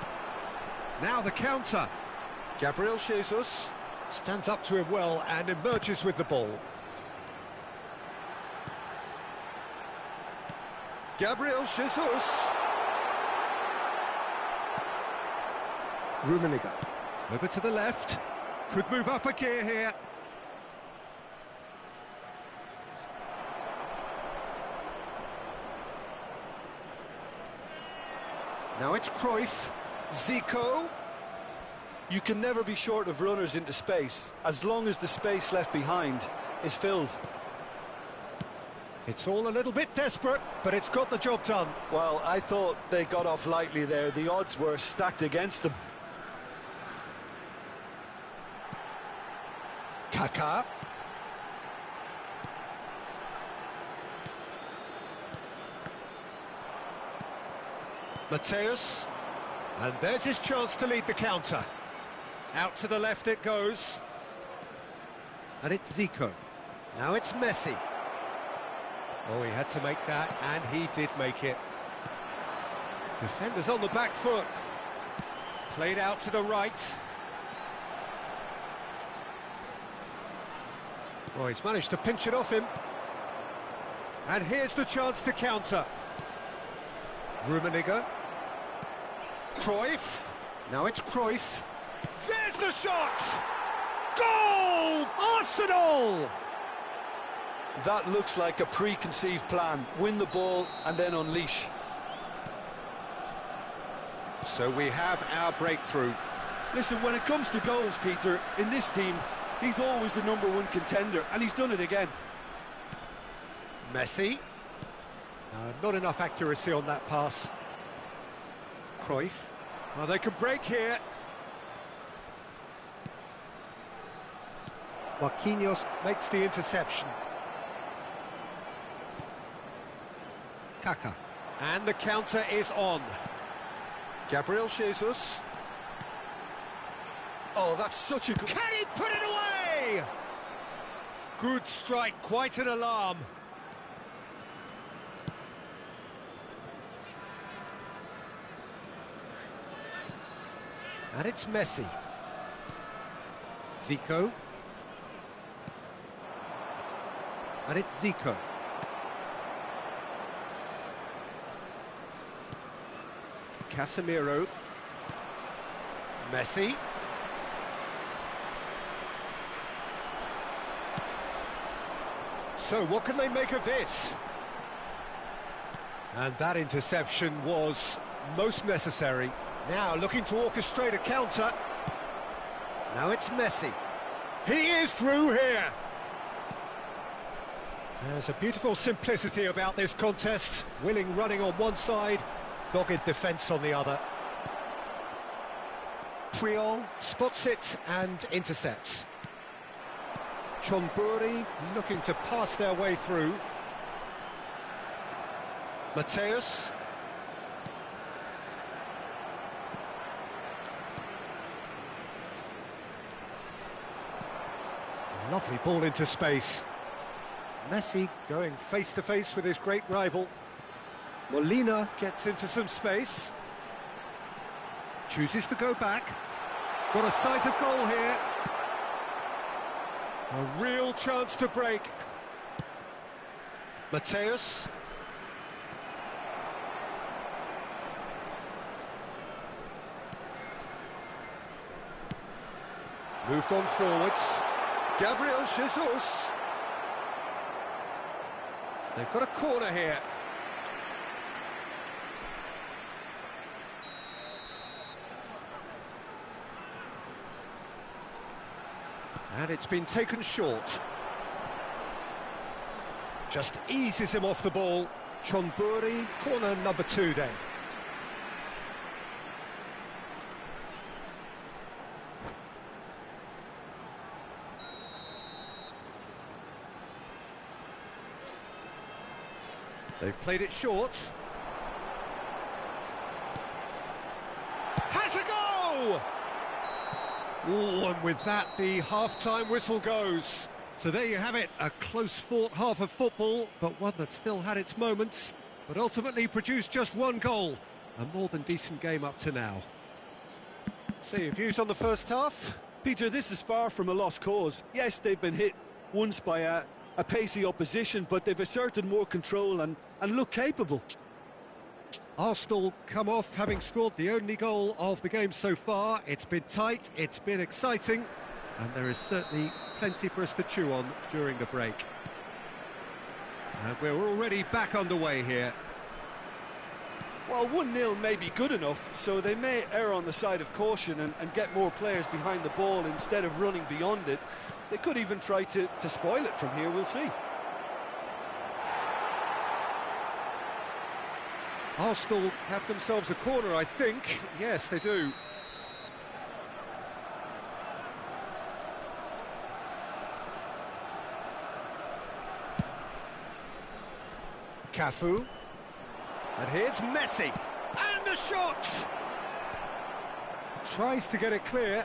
Speaker 2: Now the counter. Gabriel Jesus stands up to him well and emerges with the ball. Gabriel Jesus. Rummenigge. Over to the left. Could move up a gear here. Now it's Cruyff. Zico.
Speaker 3: You can never be short of runners into space, as long as the space left behind is filled.
Speaker 2: It's all a little bit desperate, but it's got the job done.
Speaker 3: Well, I thought they got off lightly there. The odds were stacked against them.
Speaker 2: Kaká. Mateus. And there's his chance to lead the counter. Out to the left it goes. And it's Zico. Now it's Messi. Oh, he had to make that, and he did make it. Defenders on the back foot. Played out to the right. Oh, he's managed to pinch it off him. And here's the chance to counter. Rummenigge. Cruyff. Now it's Cruyff. There's the shot! Goal! Arsenal!
Speaker 3: That looks like a preconceived plan. Win the ball and then unleash.
Speaker 2: So we have our breakthrough.
Speaker 3: Listen, when it comes to goals, Peter, in this team, he's always the #1 contender, and he's done it again.
Speaker 2: Messi. Not enough accuracy on that pass. Cruyff. Well, they can break here. Marquinhos makes the interception. Kaká. And the counter is on. Gabriel Jesus.
Speaker 3: Oh, that's such a good...
Speaker 2: Can he put it away? Good strike, quite an alarm. And it's Messi. Zico. And it's Zico. Casemiro. Messi. So what can they make of this? And that interception was most necessary. Now looking to orchestrate a counter. Now it's Messi. He is through here. There's a beautiful simplicity about this contest. Willing running on one side, dogged defence on the other. Puyol spots it and intercepts. Chonburi looking to pass their way through. Mateus. Lovely ball into space. Messi going face-to-face with his great rival. Molina gets into some space. Chooses to go back. Got a sight of goal here. A real chance to break. Mateus. Moved on forwards. Gabriel Jesus. They've got a corner here. And it's been taken short. Just eases him off the ball. Chonburi, corner number 2 then. They've played it short. Has a go! Oh, and with that, the half-time whistle goes. So there you have it, a close-fought half of football, but one that still had its moments, but ultimately produced just one goal. A more than decent game up to now. So your views on the first half?
Speaker 3: Peter, this is far from a lost cause. Yes, they've been hit once by a pacey opposition, but they've asserted more control and look capable.
Speaker 2: Arsenal come off having scored the only goal of the game so far. It's been tight, it's been exciting, and there is certainly plenty for us to chew on during the break. And we're already back underway here.
Speaker 3: Well, 1-0 may be good enough, so they may err on the side of caution and get more players behind the ball instead of running beyond it. They could even try to spoil it from here, we'll see.
Speaker 2: Arsenal have themselves a corner, I think. Yes, they do. Cafu. And here's Messi. And the shot! Tries to get it clear.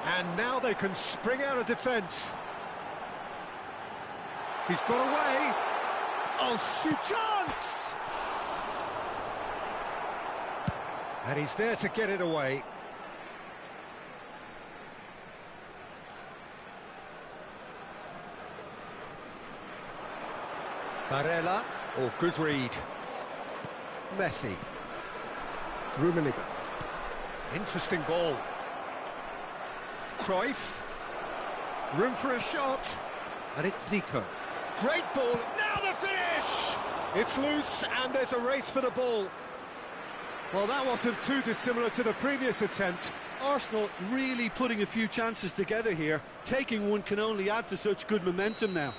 Speaker 2: And now they can spring out of defence. He's got away. Oh, shoot, chance! And he's there to get it away. Barella. Oh, good read. Messi. Rummenigge. Interesting ball. Cruyff. Room for a shot. And it's Zico. Great ball. Now the finish! It's loose and there's a race for the ball. Well, that wasn't too dissimilar to the previous attempt.
Speaker 3: Arsenal really putting a few chances together here. Taking one can only add to such good momentum now.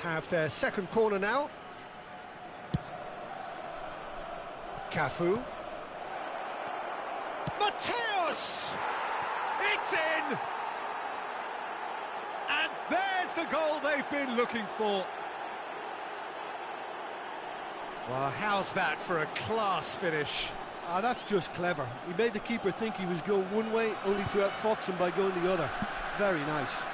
Speaker 2: Have their second corner now. Cafu. It's in! And there's the goal they've been looking for. Well, how's that for a class finish?
Speaker 3: Ah, that's just clever. He made the keeper think he was going one way, only to outfox him by going the other. Very nice.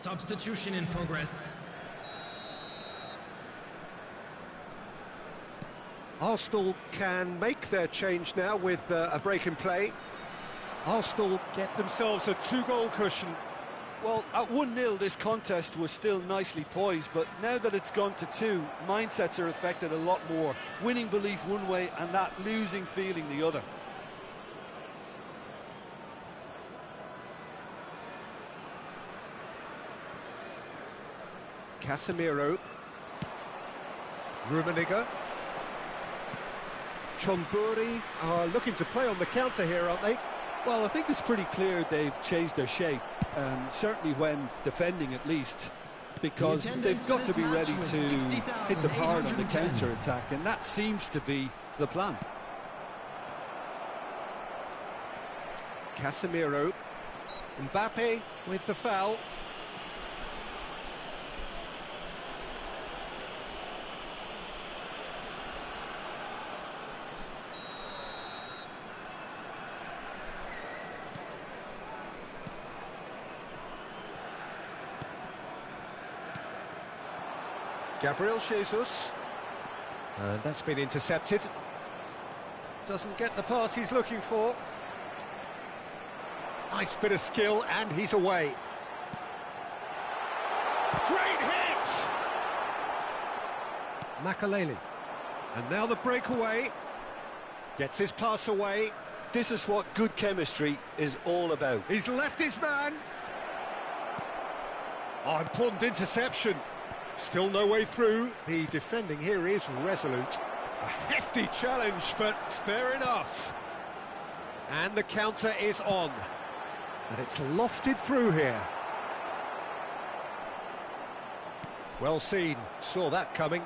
Speaker 5: Substitution in progress.
Speaker 2: Arsenal can make their change now with a break in play. Arsenal get themselves a 2-goal cushion.
Speaker 3: Well, at 1-0 this contest was still nicely poised, but now that it's gone to 2, mindsets are affected a lot more. Winning belief one way and that losing feeling the other.
Speaker 2: Casemiro, Rummenigge, Chonburi are looking to play on the counter here, aren't they?
Speaker 3: Well, I think it's pretty clear they've changed their shape, certainly when defending at least, because they've got to be ready to hit them hard on the counter-attack, and that seems to be the plan.
Speaker 2: Casemiro, Mbappe with the foul. Gabriel Jesus, and that's been intercepted. Doesn't get the pass he's looking for. Nice bit of skill, and he's away. Great hit! Makaleli, and now the breakaway. Gets his pass away.
Speaker 3: This is what good chemistry is all about.
Speaker 2: He's left his man. Oh, important interception. Still no way through. The defending here is resolute. A hefty challenge, but fair enough. And the counter is on. And it's lofted through here. Well seen. Saw that coming.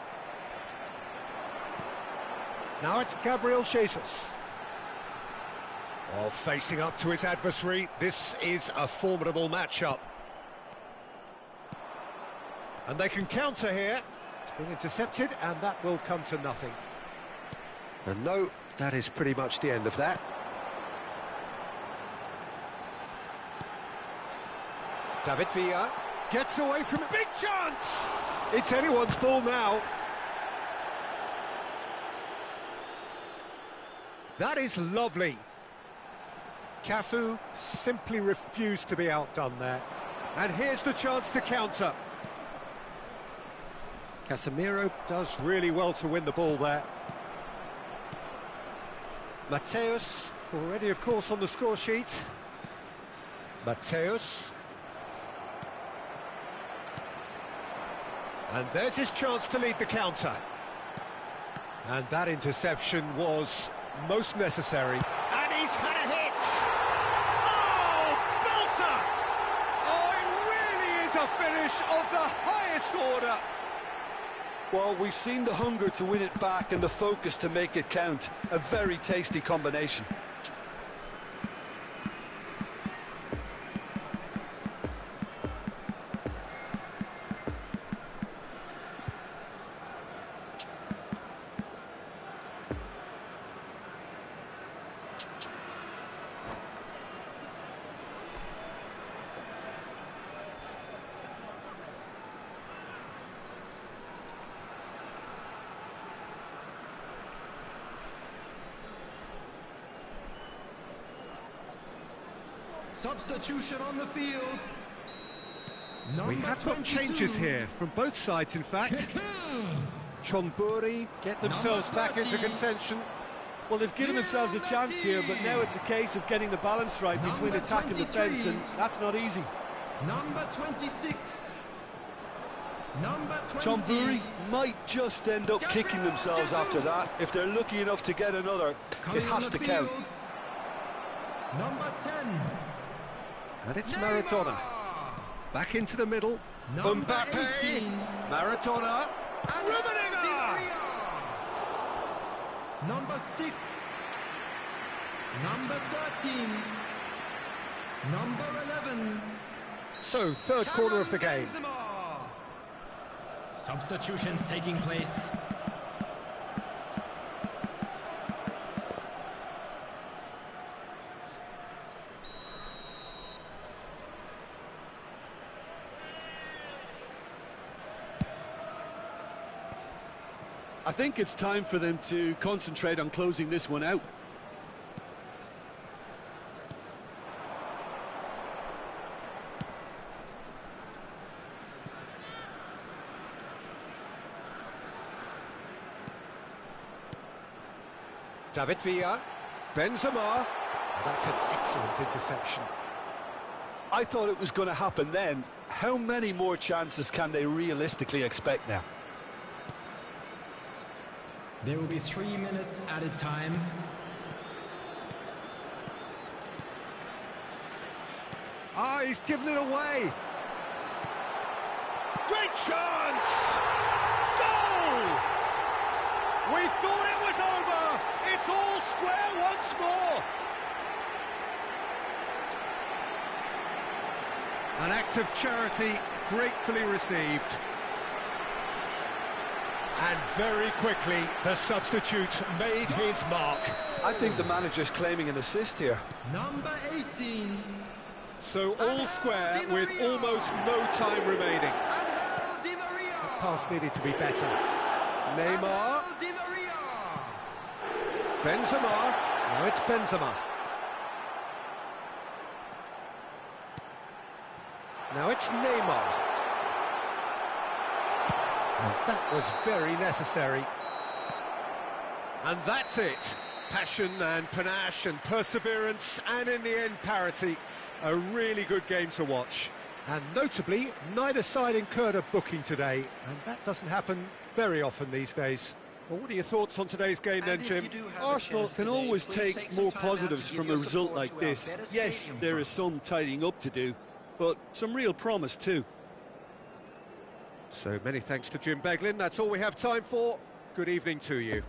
Speaker 2: Now it's Gabriel Jesus. Oh, facing up to his adversary. This is a formidable matchup. And they can counter here. It's been intercepted, and that will come to nothing. And no, that is pretty much the end of that. David Villa gets away from a big chance! It's anyone's ball now. That is lovely. Cafu simply refused to be outdone there. And here's the chance to counter. Casemiro does really well to win the ball there. Mateus, already of course on the score sheet. Mateus. And there's his chance to lead the counter. And that interception was most necessary. And he's had a hit! Oh, belter! Oh, it really is a finish of the highest order.
Speaker 3: Well, we've seen the hunger to win it back and the focus to make it count. A very tasty combination.
Speaker 5: Substitution on the field.
Speaker 2: We have got changes here from both sides, in fact. Chonburi get themselves back into contention.
Speaker 3: Well, they've given themselves a chance here, but now it's a case of getting the balance right between attack and defence, and that's not easy.
Speaker 5: Number 26. Number 20.
Speaker 3: John Bury might just end up kicking themselves after that. If they're lucky enough to get another,
Speaker 5: Coming
Speaker 3: it
Speaker 5: on
Speaker 3: has
Speaker 5: the
Speaker 3: to count.
Speaker 5: field. Number 10.
Speaker 2: And it's
Speaker 5: Neymar.
Speaker 2: Maradona. Back into the middle.
Speaker 5: Number
Speaker 2: Mbappe.
Speaker 5: 18.
Speaker 2: Maradona.
Speaker 5: Angel Di
Speaker 2: Rummenigge.
Speaker 5: Maria. Number 6. Number 13. Number 11.
Speaker 2: So, third quarter of the game.
Speaker 5: Benzema. Substitutions taking place.
Speaker 3: I think it's time for them to concentrate on closing this one out.
Speaker 2: David Villa. Benzema. That's an excellent interception.
Speaker 3: I thought it was going to happen then. How many more chances can they realistically expect now?
Speaker 5: There will be 3 minutes added time.
Speaker 2: Ah, he's given it away. Great chance! Goal! We thought it was over. It's all square once more. An act of charity gratefully received. And very quickly, the substitute made his mark.
Speaker 3: I think the manager's claiming an assist here.
Speaker 5: Number 18.
Speaker 2: So all square with almost no time remaining.
Speaker 5: Angel Di Maria.
Speaker 2: Pass needed to be better. Neymar.
Speaker 5: Angel Di Maria.
Speaker 2: Benzema. Now it's Benzema. Now it's Neymar. And that was very necessary. And that's it. Passion and panache and perseverance, and in the end, parity. A really good game to watch. And notably, neither side incurred a booking today, and that doesn't happen very often these days. Well, what are your thoughts on today's game then, Jim?
Speaker 3: Arsenal can always take more positives from a result like this. Yes, there is some tidying up to do, but some real promise too.
Speaker 2: So many thanks to Jim Beglin. That's all we have time for. Good evening to you.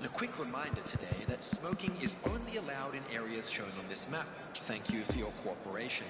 Speaker 1: And a quick reminder today that smoking is only allowed in areas shown on this map. Thank you for your cooperation.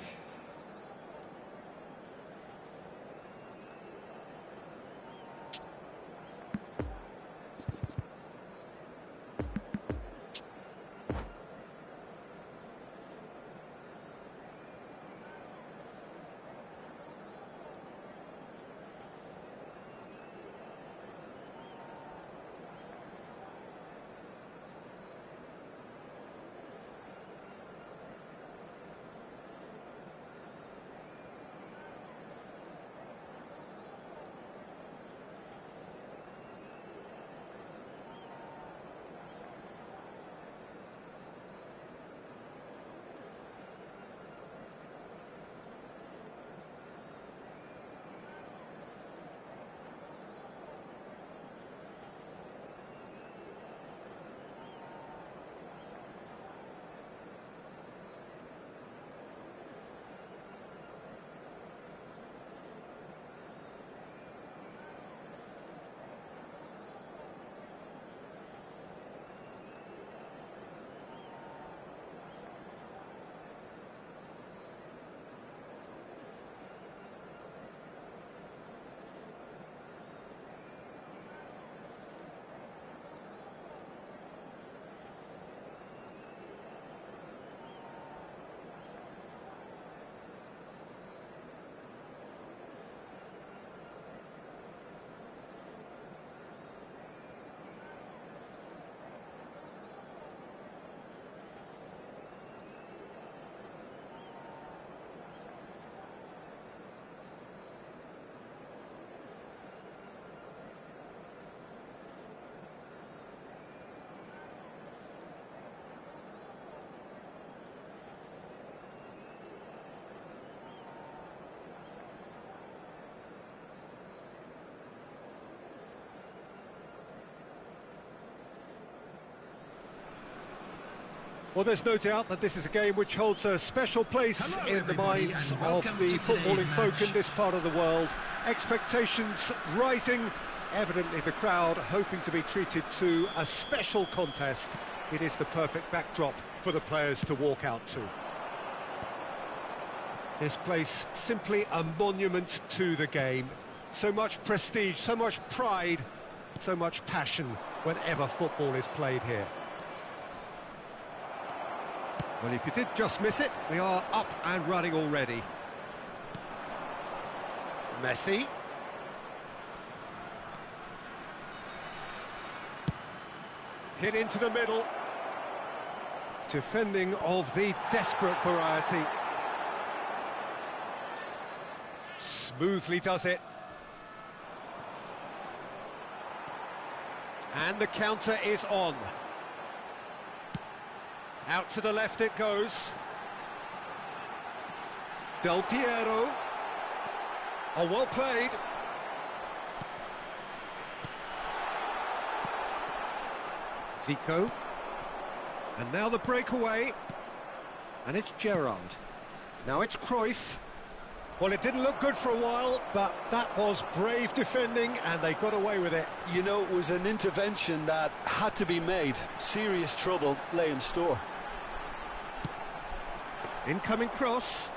Speaker 2: Well, there's no doubt that this is a game which holds a special place in the minds of the footballing folk in this part of the world. Expectations rising, evidently the crowd hoping to be treated to a special contest. It is the perfect backdrop for the players to walk out to. This place simply a monument to the game. So much prestige, so much pride, so much passion whenever football is played here. Well, if you did just miss it, we are up and running already. Messi. Hit into the middle. Defending of the desperate variety. Smoothly does it. And the counter is on. Out to the left it goes. Del Piero. Oh, well played. Zico. And now the breakaway. And it's Gerrard. Now it's Cruyff. Well, it didn't look good for a while, but that was brave defending, and they got away with it.
Speaker 3: You know, it was an intervention that had to be made. Serious trouble lay in store.
Speaker 2: Incoming cross.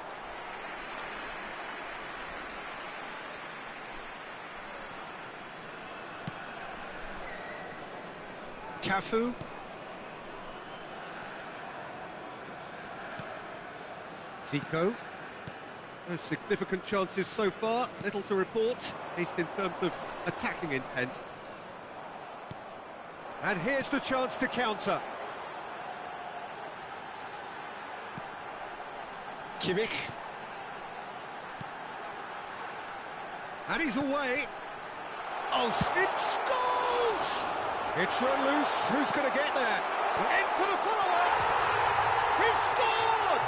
Speaker 2: Cafu. Zico. No significant chances so far, little to report, at least in terms of attacking intent. And here's the chance to counter. Kimmich. And he's away. Oh, it scores! It's run loose. Who's going to get there? In for the follow-up. He scored!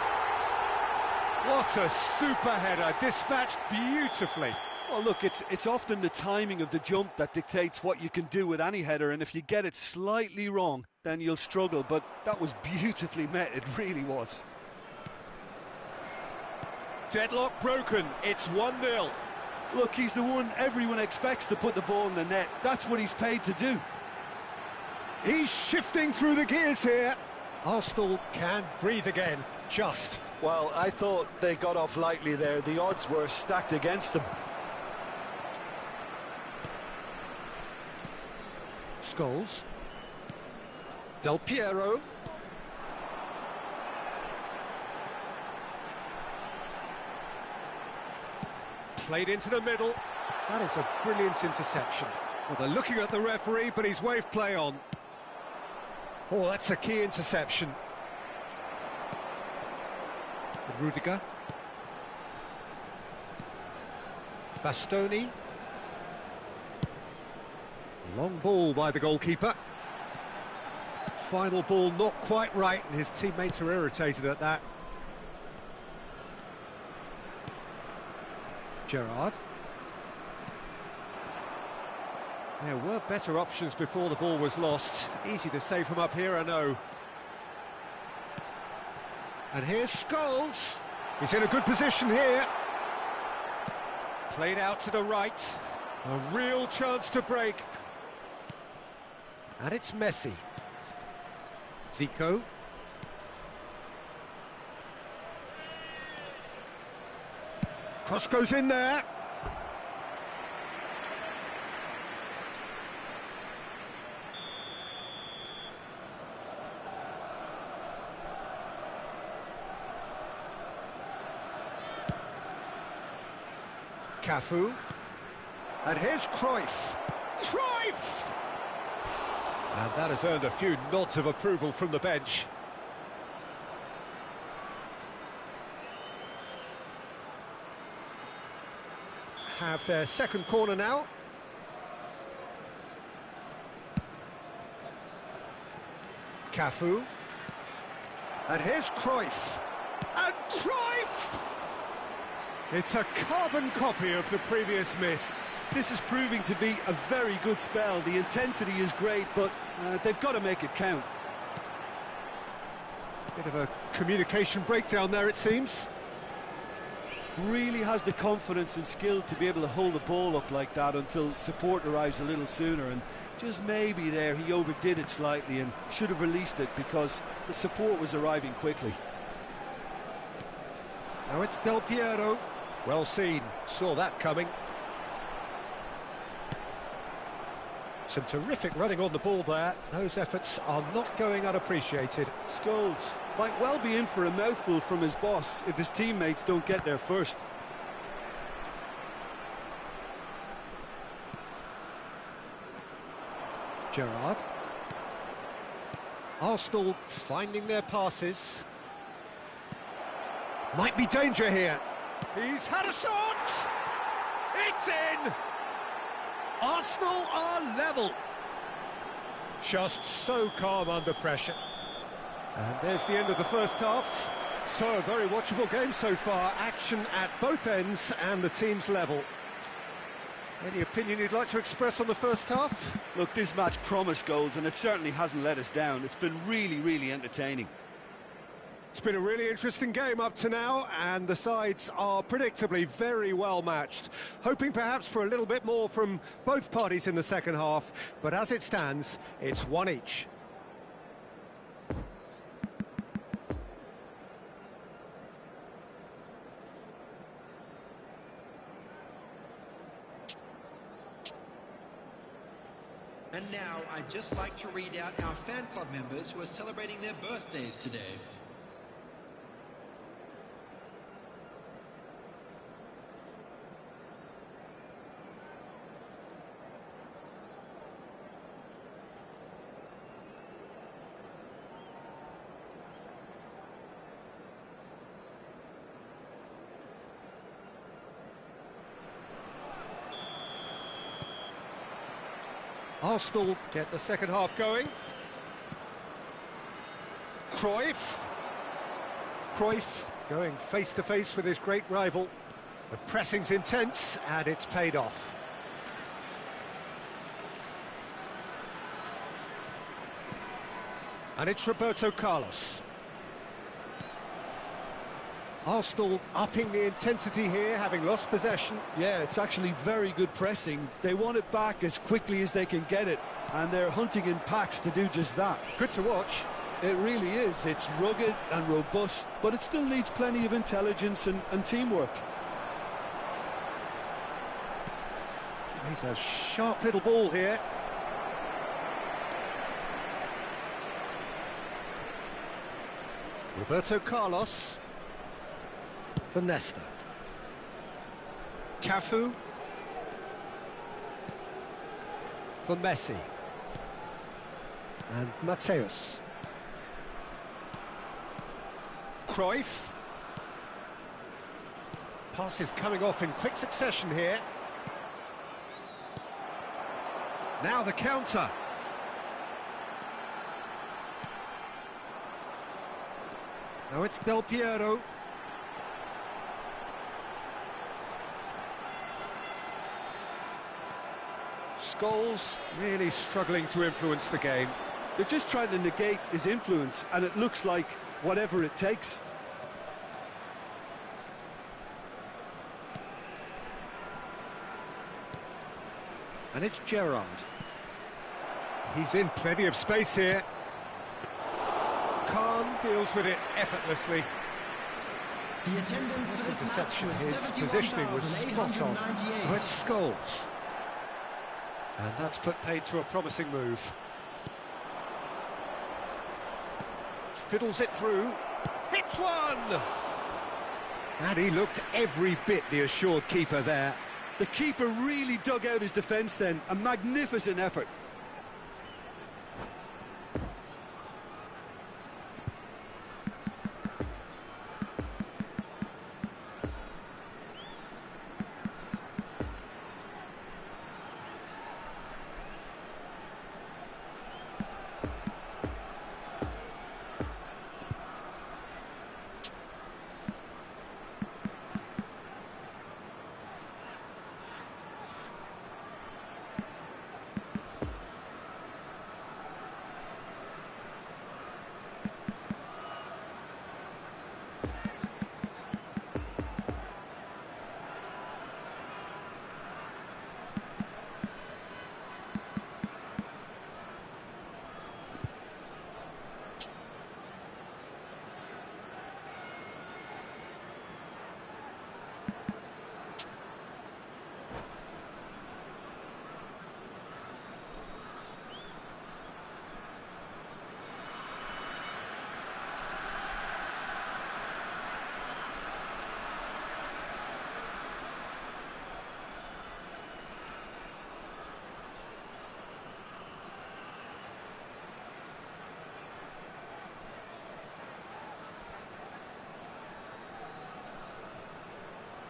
Speaker 2: What a super header, dispatched beautifully.
Speaker 3: Well, look, it's often the timing of the jump that dictates what you can do with any header, and if you get it slightly wrong, then you'll struggle. But that was beautifully met, it really was.
Speaker 2: Deadlock broken, it's 1-0.
Speaker 3: Look, he's the one everyone expects to put the ball in the net. That's what he's paid to do.
Speaker 2: He's shifting through the gears here. Arsenal can breathe again, just.
Speaker 3: Well, I thought they got off lightly there. The odds were stacked against them.
Speaker 2: Scholes. Del Piero. Played into the middle. That is a brilliant interception. Well, they're looking at the referee, but he's waved play on. Oh, that's a key interception. Rudiger. Bastoni. Long ball by the goalkeeper. Final ball not quite right, and his teammates are irritated at that. Gerrard. There were better options before the ball was lost. Easy to save from up here, I know. And here's Scholes. He's in a good position here. Played out to the right. A real chance to break. And it's Messi. Zico. Cross goes in there. Cafu. And here's Cruyff. Cruyff! And that has earned a few nods of approval from the bench. Have their second corner now. Cafu. And here's Cruyff. And Cruyff! It's a carbon copy of the previous miss.
Speaker 3: This is proving to be a very good spell. The intensity is great, but they've got to make it count.
Speaker 2: Bit of a communication breakdown there, it seems.
Speaker 3: Really has the confidence and skill to be able to hold the ball up like that until support arrives a little sooner, and just maybe there he overdid it slightly and should have released it because the support was arriving quickly.
Speaker 2: Now it's Del Piero. Well seen, saw that coming. Some terrific running on the ball there. Those efforts are not going unappreciated.
Speaker 3: Scholes might well be in for a mouthful from his boss if his teammates don't get there first.
Speaker 2: Gerrard. Arsenal finding their passes. Might be danger here. He's had a shot! It's in! Arsenal are level. Just so calm under pressure. And there's the end of the first half. So, a very watchable game so far. Action at both ends and the team's level. Any opinion you'd like to express on the first half?
Speaker 4: Look, this match promised goals, and it certainly hasn't let us down. It's been really, really entertaining.
Speaker 2: It's been a really interesting game up to now, and the sides are predictably very well matched. Hoping perhaps for a little bit more from both parties in the second half, but as it stands, it's one each.
Speaker 1: And now, I'd just like to read out our fan club members who are celebrating their birthdays today.
Speaker 2: Arsenal get the second half going. Cruyff. Cruyff going face-to-face with his great rival. The pressing's intense, and it's paid off. And it's Roberto Carlos. Arsenal upping the intensity here, having lost possession.
Speaker 3: Yeah, it's actually very good pressing. They want it back as quickly as they can get it. And they're hunting in packs to do just that.
Speaker 2: Good to watch.
Speaker 3: It really is. It's rugged and robust, but it still needs plenty of intelligence and teamwork.
Speaker 2: He's a sharp little ball here. Roberto Carlos for Nesta. Cafu for Messi. And Mateus. Cruyff. Passes coming off in quick succession here. Now the counter. Now it's Del Piero. Scholes really struggling to influence the game.
Speaker 3: They're just trying to negate his influence, and it looks like whatever it takes.
Speaker 2: And it's Gerrard. He's in plenty of space here. Khan deals with it effortlessly.
Speaker 5: The attendance for
Speaker 2: His
Speaker 5: this
Speaker 2: interception,
Speaker 5: match was
Speaker 2: his positioning was spot on.
Speaker 5: 71,898.
Speaker 2: Now it's Scholes. And that's put paid to a promising move. Fiddles it through. Hits one! And he looked every bit the assured keeper there.
Speaker 3: The keeper really dug out his defence then. A magnificent effort.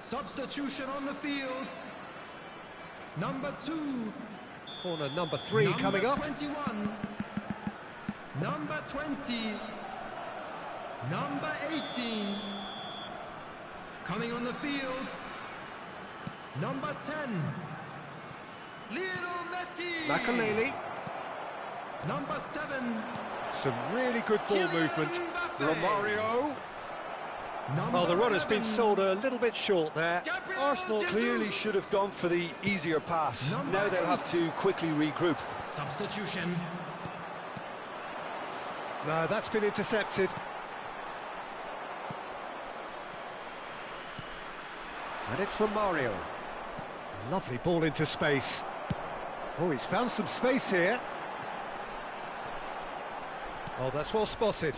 Speaker 5: Substitution on the field. Number 2.
Speaker 2: Corner number 3 coming up.
Speaker 5: Number 21. Number 20. Number 18. Coming on the field. Number 10. Lionel Messi.
Speaker 2: Makaleli.
Speaker 5: Number 7.
Speaker 2: Some really good ball
Speaker 5: Kylian
Speaker 2: movement.
Speaker 5: Mbappe.
Speaker 2: Romario.
Speaker 5: Number
Speaker 2: Well, the run has
Speaker 5: 11.
Speaker 2: been sold a little bit short there.
Speaker 5: Gabriel
Speaker 3: Arsenal
Speaker 5: Jesus.
Speaker 3: clearly should have gone for the easier pass.
Speaker 5: Number
Speaker 3: Now they'll
Speaker 5: 8.
Speaker 3: have to quickly regroup.
Speaker 5: Substitution.
Speaker 2: No, that's been intercepted. And it's Romario. Lovely ball into space. Oh, he's found some space here. Oh, that's well spotted.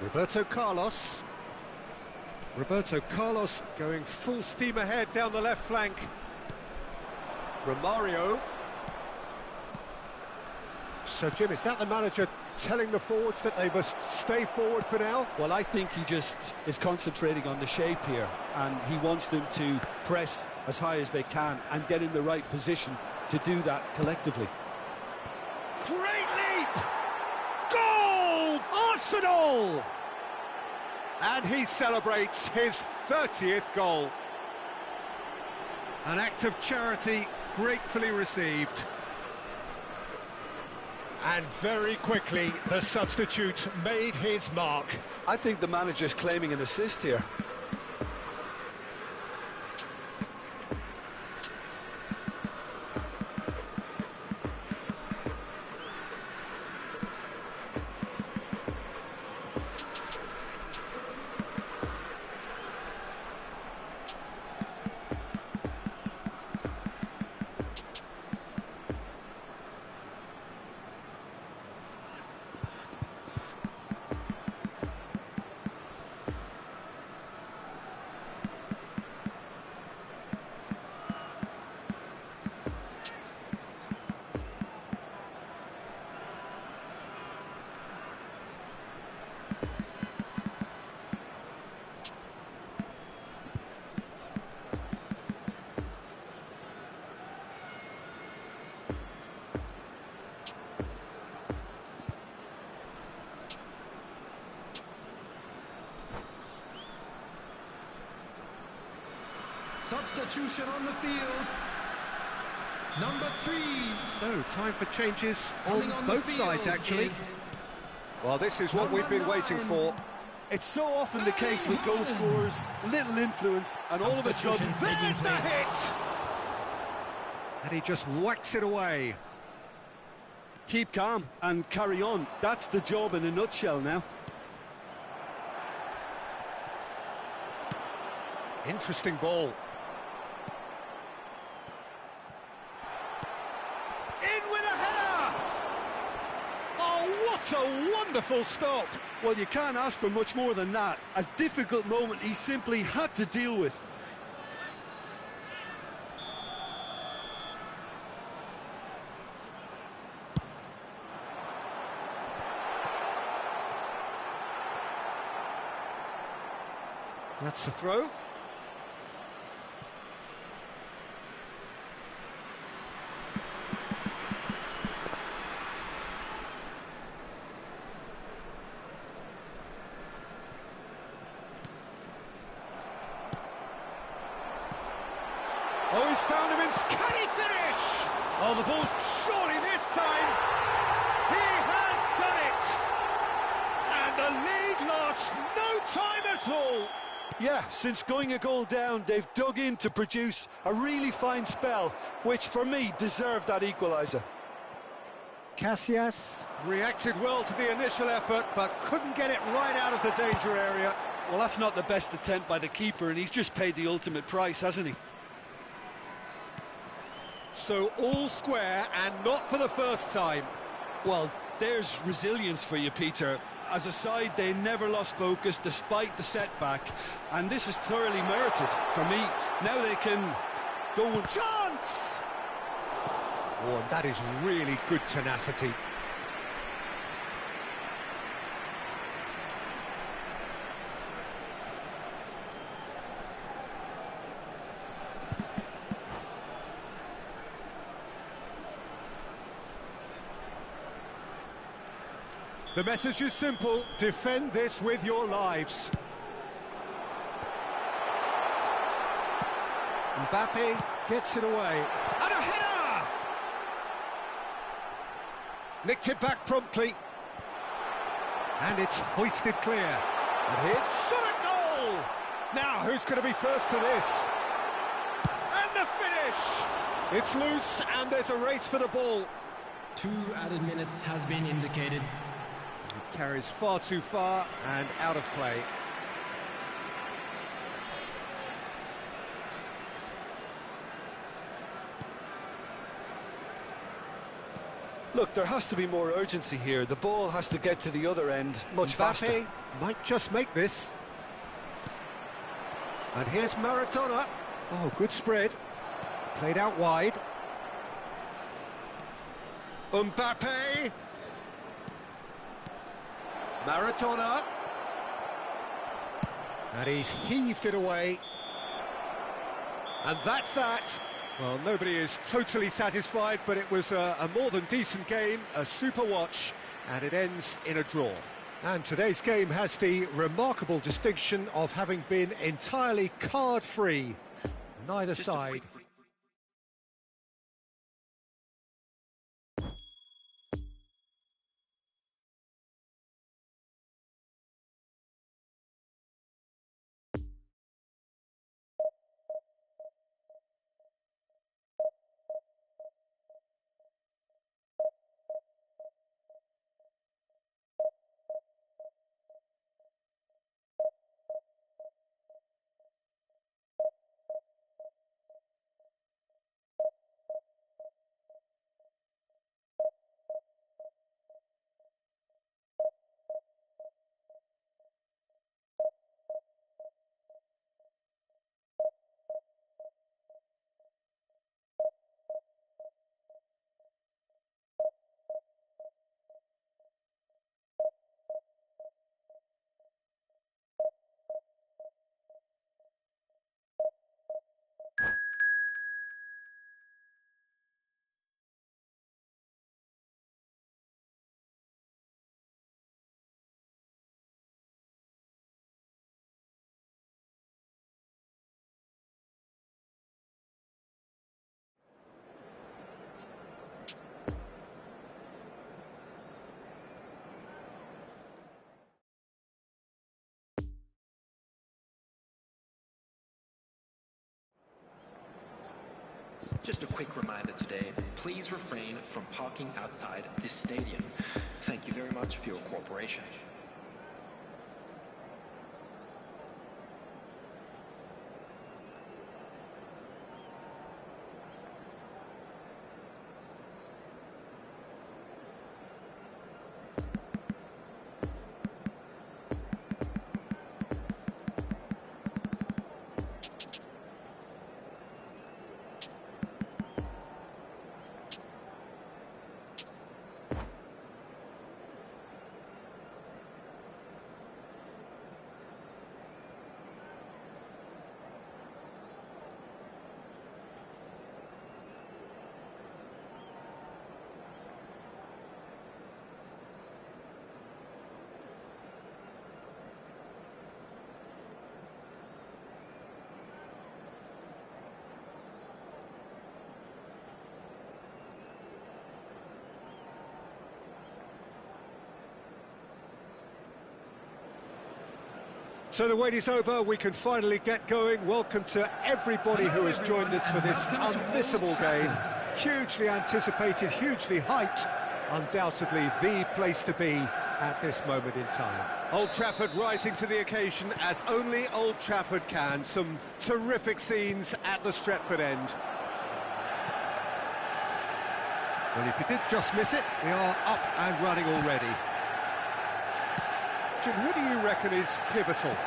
Speaker 2: Roberto Carlos. Roberto Carlos going full steam ahead down the left flank. Romario. So, Jim, is that the manager telling the forwards that they must stay forward for now?
Speaker 3: Well, I think he just is concentrating on the shape here, and he wants them to press as high as they can and get in the right position to do that collectively.
Speaker 2: Great leap! Goal! Arsenal! And he celebrates his 30th goal. An act of charity gratefully received. And very quickly, the substitute made his mark.
Speaker 3: I think the manager's claiming an assist here.
Speaker 5: Substitution on the field. Number 3.
Speaker 2: So, time for changes
Speaker 5: Coming
Speaker 2: on
Speaker 5: the
Speaker 2: both sides,
Speaker 5: field
Speaker 2: actually.
Speaker 5: is
Speaker 2: Well, this is what we've been waiting for.
Speaker 3: It's so often the case with goal scorers, little influence, and all of a sudden,
Speaker 5: Substitutions taking
Speaker 2: there's the
Speaker 5: place.
Speaker 2: hit! And he just whacks it away.
Speaker 3: keep calm and carry on. That's the job in a nutshell now.
Speaker 2: Interesting ball. In with a header! Oh, what a wonderful stop!
Speaker 3: Well, you can't ask for much more than that. A difficult moment he simply had to deal with.
Speaker 2: That's the throw. Oh, he's found him in... Can he finish? Oh, the ball's... Surely this time... He has done it! And the lead lasts no time at all!
Speaker 3: Yeah, since going a goal down, they've dug in to produce a really fine spell, which for me deserved that equaliser.
Speaker 2: Casillas reacted well to the initial effort, but couldn't get it right out of the danger area.
Speaker 4: Well, that's not the best attempt by the keeper, and he's just paid the ultimate price, hasn't he?
Speaker 2: So all square, and not for the first time.
Speaker 3: Well, there's resilience for you, Peter. As a side, they never lost focus despite the setback, and this is thoroughly merited for me. Now they can go and...
Speaker 2: Chance! Oh, and that is really good tenacity. The message is simple: defend this with your lives. Mbappe gets it away. And a header! Nicked it back promptly. And it's hoisted clear. And here, shot a goal! Now, who's going to be first to this? And the finish! It's loose, and there's a race for the ball.
Speaker 5: 2 added minutes has been indicated.
Speaker 2: It carries far too far and out of play.
Speaker 3: Look, there has to be more urgency here. The ball has to get to the other end much faster.
Speaker 2: Mbappe might just make this. And here's Maradona. Oh, good spread. Played out wide. Mbappe. Maradona. And he's heaved it away. And that's that. Well, nobody is totally satisfied, but it was a more than decent game, a super watch, and it ends in a draw. And today's game has the remarkable distinction of having been entirely card-free. Neither side
Speaker 1: Just a quick reminder today, please refrain from parking outside this stadium. Thank you very much for your cooperation.
Speaker 2: So the wait is over, we can finally get going. Welcome to everybody who has joined us for this unmissable game. Hugely anticipated, hugely hyped, undoubtedly the place to be at this moment in time.
Speaker 3: Old Trafford rising to the occasion as only Old Trafford can. Some terrific scenes at the Stretford end. Well, if you did just miss it, we are up and running already. Jim, who do you reckon is pivotal?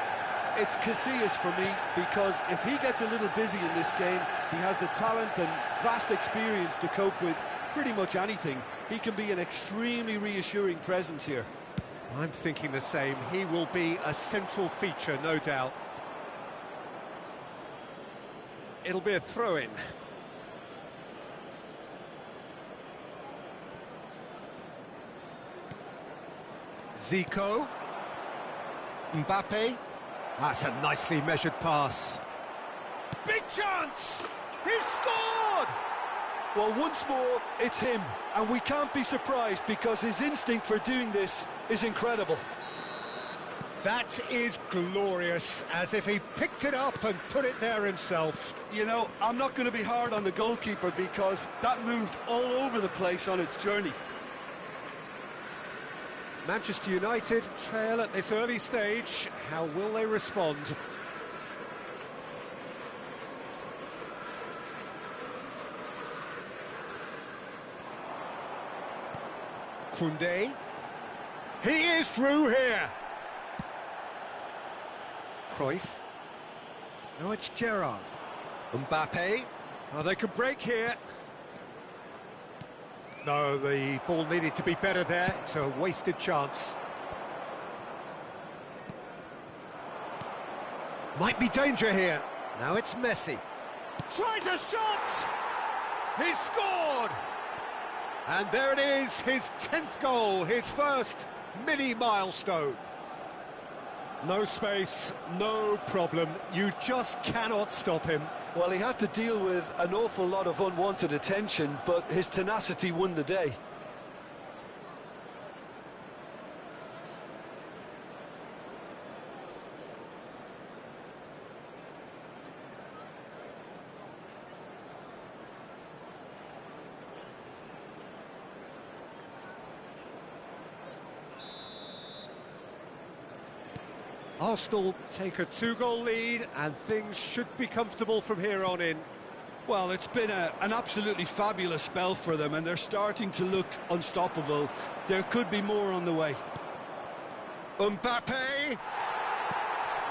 Speaker 4: It's Casillas for me, because if he gets a little busy in this game, he has the talent and vast experience to cope with pretty much anything. He can be an extremely reassuring presence here.
Speaker 2: I'm thinking the same. He will be a central feature, no doubt. It'll be a throw-in. Zico. Mbappe. That's a nicely measured pass. Big chance! He's scored!
Speaker 3: Well, once more, it's him, and we can't be surprised because his instinct for doing this is incredible.
Speaker 2: That is glorious, as if he picked it up and put it there himself.
Speaker 4: You know, I'm not going to be hard on the goalkeeper because that moved all over the place on its journey.
Speaker 2: Manchester United trail at this early stage. How will they respond? Koundé. He is through here. Cruyff. Now it's Gerrard. Mbappe. Oh, they could break here. No, the ball needed to be better there. It's a wasted chance. Might be danger here. Now it's Messi. Tries a shot! He's scored! And there it is, his 10th goal, his first mini milestone. No space, no problem. You just cannot stop him.
Speaker 3: Well, he had to deal with an awful lot of unwanted attention, but his tenacity won the day.
Speaker 2: Arsenal take a 2-goal lead, and things should be comfortable from here on in.
Speaker 4: Well, it's been an absolutely fabulous spell for them, and they're starting to look unstoppable. There could be more on the way.
Speaker 2: Mbappe!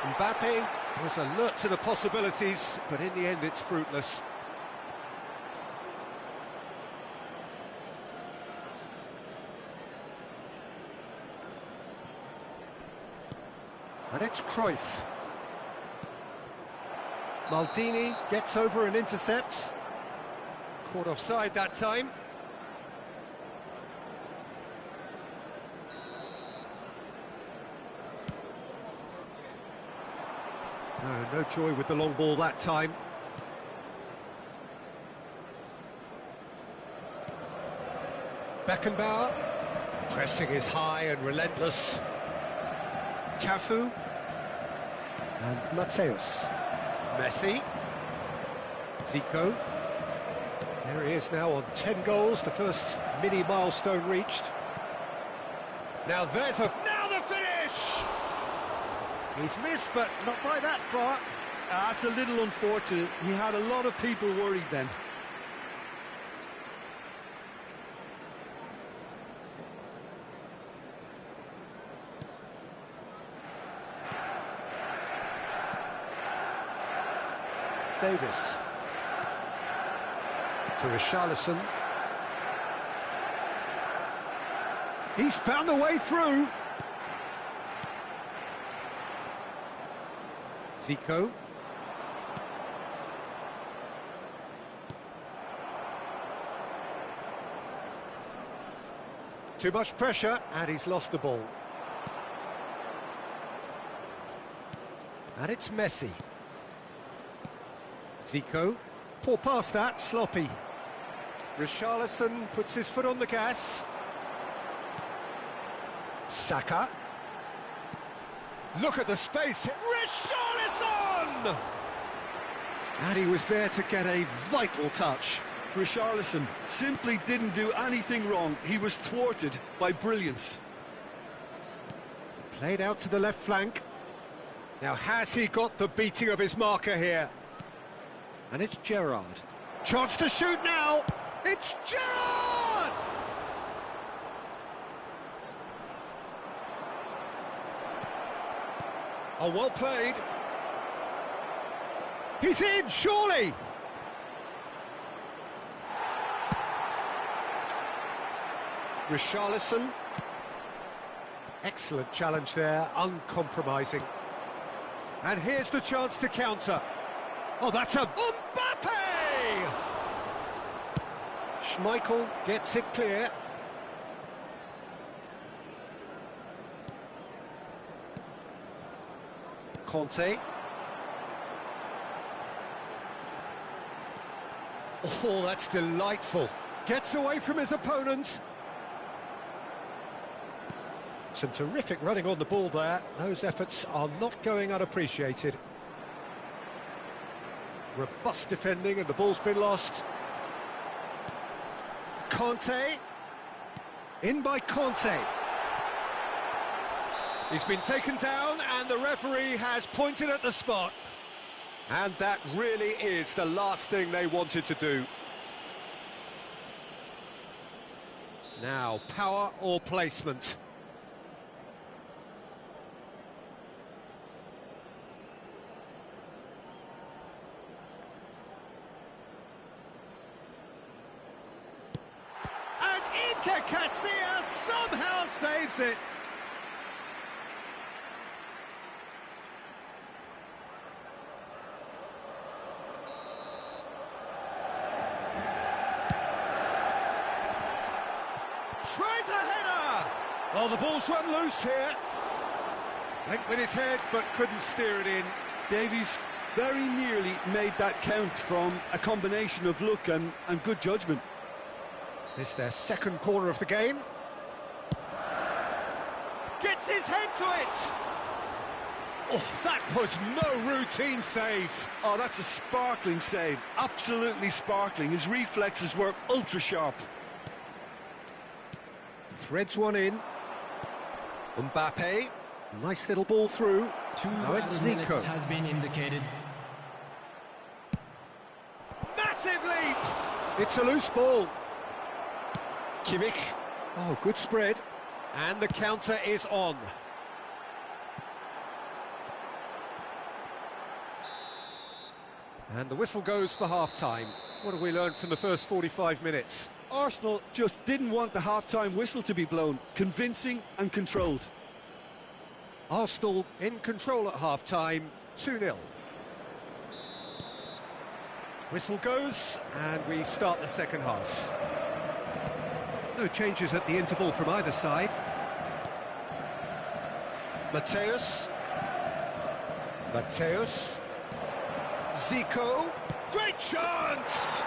Speaker 2: Mbappe was alert to the possibilities, but in the end it's fruitless. And it's Cruyff. Maldini gets over and intercepts. Caught offside that time. No joy with the long ball that time. Beckenbauer. Pressing is high and relentless. Cafu. And Mateus. Messi. Zico. There he is now on 10 goals, the first mini milestone reached. Now the finish! He's missed, but not by that far.
Speaker 3: That's a little unfortunate. He had a lot of people worried then.
Speaker 2: Davis. To Richarlison. He's found a way through. Zico. Too much pressure, and he's lost the ball. And it's Messi. Zico. Poor pass that, sloppy. Richarlison puts his foot on the gas. Saka. Look at the space. Richarlison!
Speaker 3: And he was there to get a vital touch. Richarlison simply didn't do anything wrong. He was thwarted by brilliance.
Speaker 2: Played out to the left flank. Now, has he got the beating of his marker here? And it's Gerrard. Chance to shoot now. It's Gerrard! Oh, well played. He's in, surely! Richarlison. Excellent challenge there, uncompromising. And here's the chance to counter. Oh, that's a Mbappe! Schmeichel gets it clear. Conte. Oh, that's delightful. Gets away from his opponents. Some terrific running on the ball there. Those efforts are not going unappreciated. Robust defending, and the ball's been lost. Conte. In by Conte. He's been taken down, and the referee has pointed at the spot. And that really is the last thing they wanted to do. Now, power or placement? And Iker Casillas somehow saves it. Tries a header! Oh, the ball's run loose here. Went with his head, but couldn't steer it in.
Speaker 3: Davies very nearly made that count from a combination of luck and good judgment.
Speaker 2: This is their second corner of the game. Gets his head to it! Oh, that was no routine save.
Speaker 3: Oh, that's a sparkling save. Absolutely sparkling. His reflexes were ultra-sharp.
Speaker 2: Threads one in. Mbappe. Nice little ball through. Now it's Zico.
Speaker 5: Has been indicated.
Speaker 2: Massive leap! It's a loose ball. Kimmich. Oh, good spread. And the counter is on. And the whistle goes for half-time. What have we learned from the first 45 minutes?
Speaker 3: Arsenal just didn't want the half-time whistle to be blown. Convincing and controlled.
Speaker 2: Arsenal in control at half-time, 2-0. Whistle goes, and we start the second half. No changes at the interval from either side. Mateus. Zico. Great chance!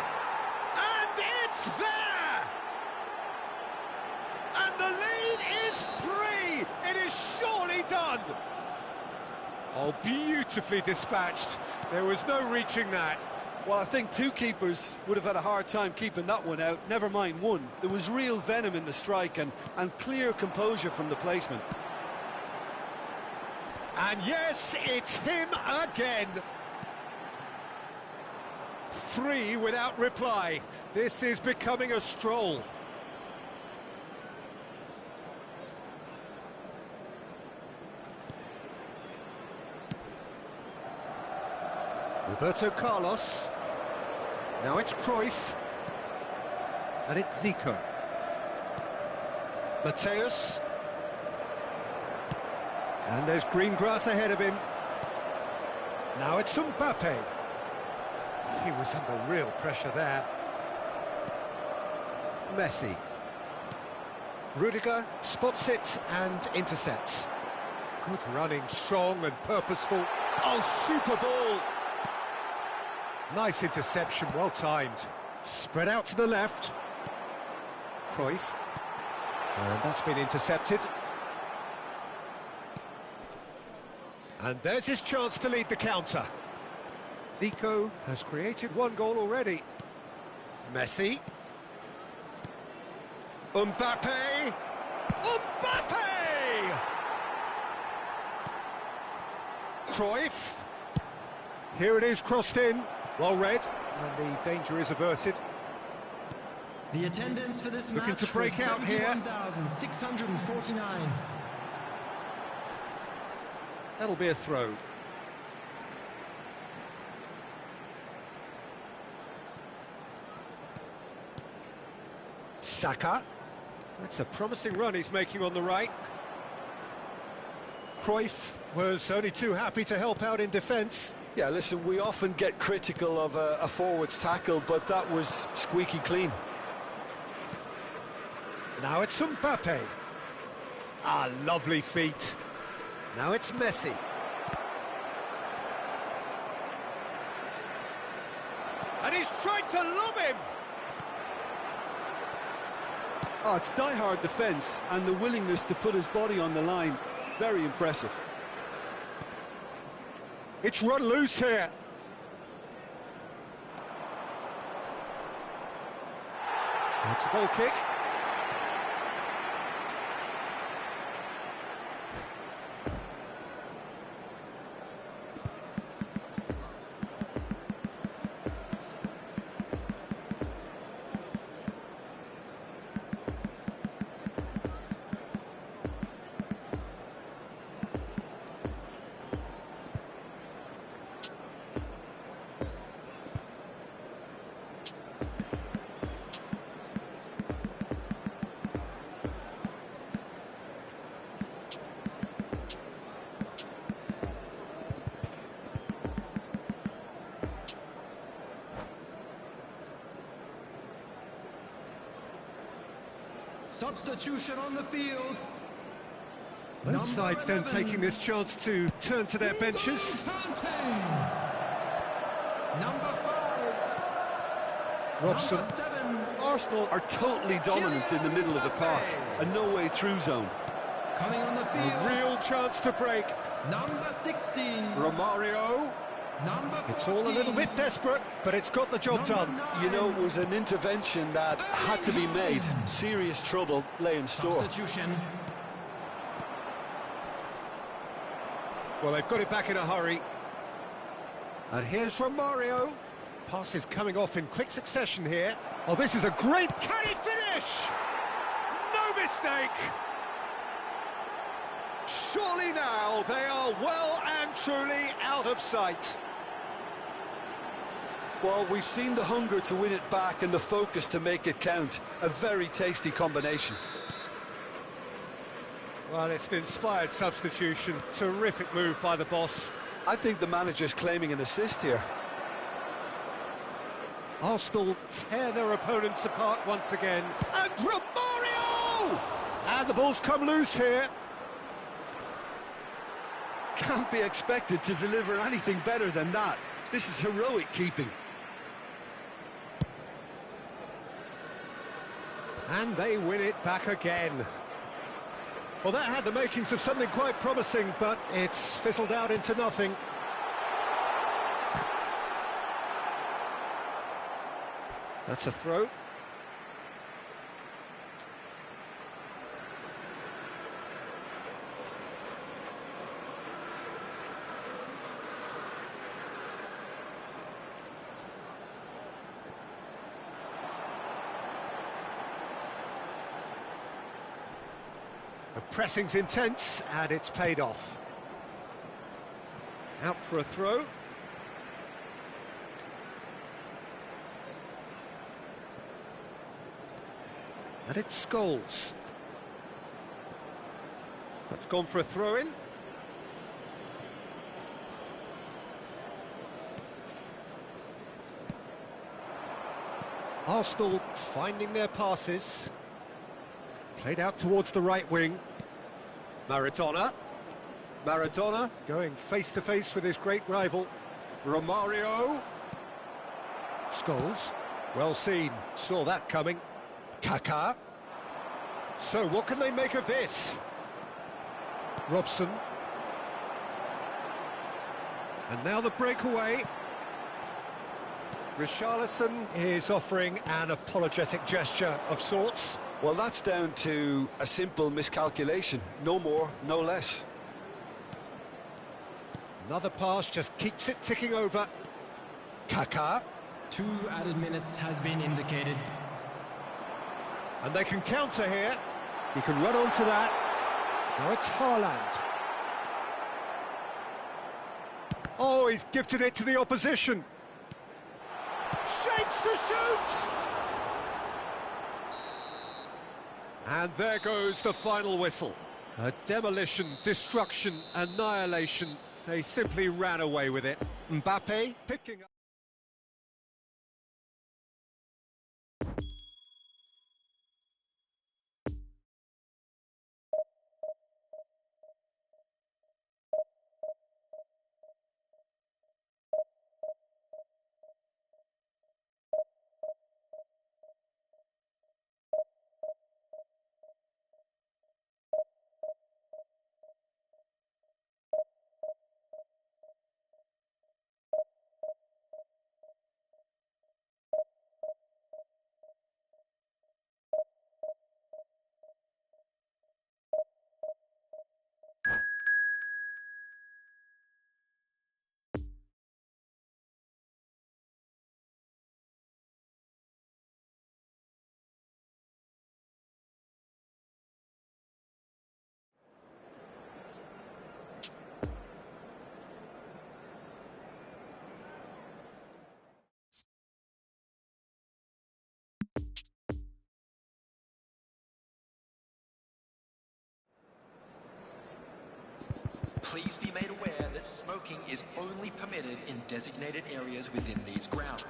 Speaker 2: And it's there! And the lead is 3! It is surely done! Oh, beautifully dispatched. There was no reaching that.
Speaker 3: Well, I think two keepers would have had a hard time keeping that one out, never mind one. There was real venom in the strike and clear composure from the placement.
Speaker 2: And yes, it's him again. 3 without reply. This is becoming a stroll. Roberto Carlos. Now it's Cruyff. And it's Zico. Mateus. And there's green grass ahead of him. Now it's Mbappe. He was under real pressure there. Messi. Rudiger spots it and intercepts. Good running, strong and purposeful. Oh, super ball! Nice interception, well timed. Spread out to the left. Cruyff. And that's been intercepted. And there's his chance to lead the counter. Zico has created 1 goal already. Messi. Mbappe! Mbappe! Cruyff. Here it is, crossed in. Well read, and the danger is averted.
Speaker 5: The attendance for this
Speaker 2: Looking
Speaker 5: match
Speaker 2: to break
Speaker 5: was
Speaker 2: out here.
Speaker 5: 71,649.
Speaker 2: That'll be a throw. Saka. That's a promising run he's making on the right. Cruyff was only too happy to help out in defence.
Speaker 3: Yeah, listen, we often get critical of a forward's tackle, but that was squeaky clean.
Speaker 2: Now it's Mbappe. Ah, lovely feet. Now it's Messi. And he's trying to lob him!
Speaker 3: Oh, it's die-hard defence and the willingness to put his body on the line. Very impressive.
Speaker 2: It's run loose here. It's a goal kick.
Speaker 5: Substitution on the field.
Speaker 2: Both sides then taking this chance to turn to their benches.
Speaker 5: Number 5.
Speaker 2: Robson.
Speaker 5: Number 7.
Speaker 3: Arsenal are totally dominant in the middle of the park. A no-way-through zone.
Speaker 5: Coming on the
Speaker 2: A
Speaker 5: field.
Speaker 2: real chance to break.
Speaker 5: Number 16.
Speaker 2: Romario.
Speaker 5: Number 14.
Speaker 2: It's all a little bit desperate, but it's got the job done.
Speaker 3: You know, it was an intervention that had to be made. Serious trouble lay in store.
Speaker 5: Substitution.
Speaker 2: Well, they've got it back in a hurry. And here's Romario. Pass is coming off in quick succession here. Oh, this is a great... Can he finish? No mistake! Surely now they are well and truly out of sight.
Speaker 3: Well, we've seen the hunger to win it back and the focus to make it count. A very tasty combination.
Speaker 2: Well, it's an inspired substitution. Terrific move by the boss.
Speaker 3: I think the manager's claiming an assist here.
Speaker 2: Arsenal tear their opponents apart once again. And Romario! And the ball's come loose here.
Speaker 3: Can't be expected to deliver anything better than that. This is heroic keeping.
Speaker 2: And they win it back again. Well, that had the makings of something quite promising, but it's fizzled out into nothing. That's a throw. The pressing's intense, and it's paid off. Out for a throw. And it's Scholes. That's gone for a throw-in. Arsenal finding their passes. Played out towards the right wing. Maradona. Maradona going face-to-face with his great rival. Romario. Scholes. Well seen. Saw that coming. Kaká. So what can they make of this? Robson. And now the breakaway. Richarlison is offering an apologetic gesture of sorts.
Speaker 3: Well, that's down to a simple miscalculation. No more, no less.
Speaker 2: Another pass just keeps it ticking over. Kaká.
Speaker 5: 2 added minutes has been indicated.
Speaker 2: And they can counter here. He can run onto that. Now it's Haaland. Oh, he's gifted it to the opposition. Shapes to shoot! And there goes the final whistle. A demolition, destruction, annihilation. They simply ran away with it. Mbappe picking up.
Speaker 1: Please be made aware that smoking is only permitted in designated areas within these grounds.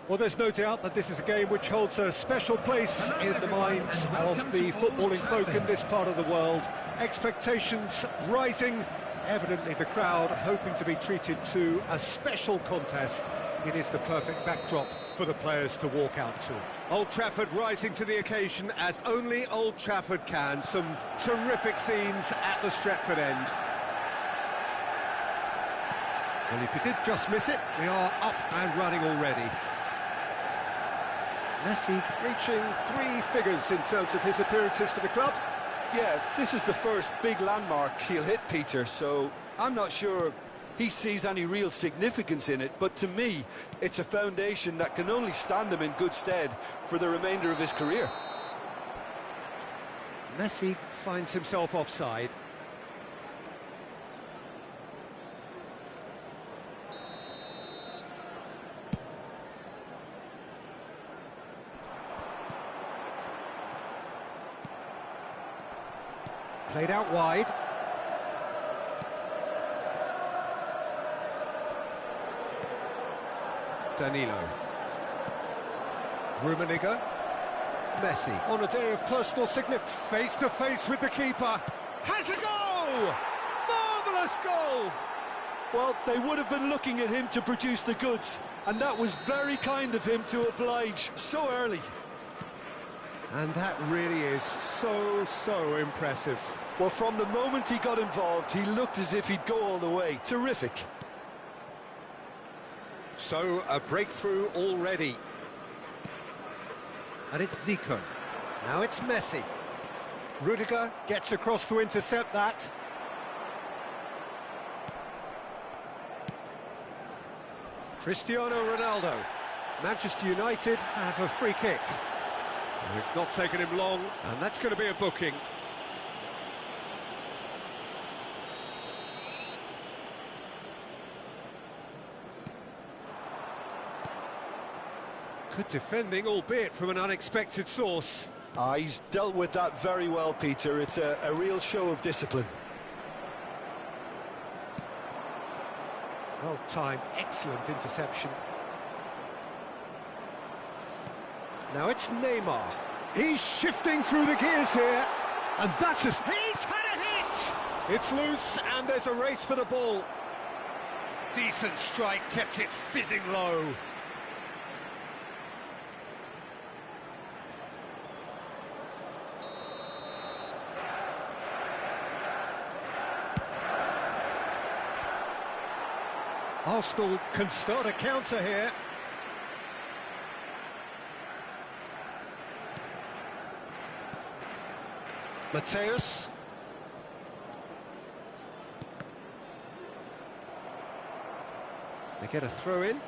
Speaker 2: Well, there's no doubt that this is a game which holds a special place in the minds of the footballing folk in this part of the world. Expectations rising, evidently the crowd hoping to be treated to a special contest. It is the perfect backdrop for the players to walk out to. Old Trafford rising to the occasion as only Old Trafford can. Some terrific scenes at the Stretford end. Well, if you did just miss it, we are up and running already. Messi reaching 3 figures in terms of his appearances for the club.
Speaker 3: Yeah, this is the first big landmark he'll hit, Peter, so I'm not sure he sees any real significance in it, but to me, it's a foundation that can only stand him in good stead for the remainder of his career.
Speaker 2: Messi finds himself offside. Played out wide. Danilo. Rummenigge. Messi. On a day of personal significance. Face to face with the keeper. Has a goal! Marvellous goal!
Speaker 3: Well, they would have been looking at him to produce the goods, and that was very kind of him to oblige so early.
Speaker 2: And that really is so impressive.
Speaker 3: Well, from the moment he got involved, he looked as if he'd go all the way. Terrific.
Speaker 2: So, a breakthrough already. And it's Zico. Now it's Messi. Rudiger gets across to intercept that. Cristiano Ronaldo. Manchester United have a free kick. And it's not taken him long, and that's going to be a booking. Good defending, albeit from an unexpected source.
Speaker 3: He's dealt with that very well, Peter. It's a real show of discipline.
Speaker 2: Well-timed, excellent interception. Now it's Neymar. He's shifting through the gears here. And that's he's had a hit! It's loose, and there's a race for the ball. Decent strike, kept it fizzing low. Arsenal can start a counter here. Mateus. They get a throw in.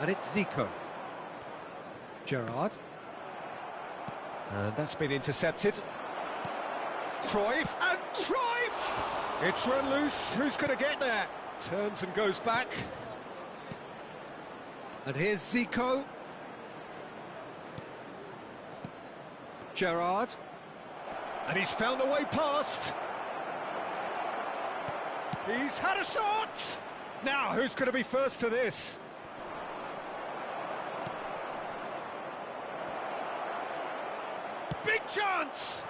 Speaker 2: And it's Zico. Gerrard. And that's been intercepted. Cruyff, and Cruyff! It's run loose, who's going to get there? Turns and goes back. And here's Zico. Gerrard. And he's found a way past. He's had a shot! Now, who's going to be first to this? Big chance!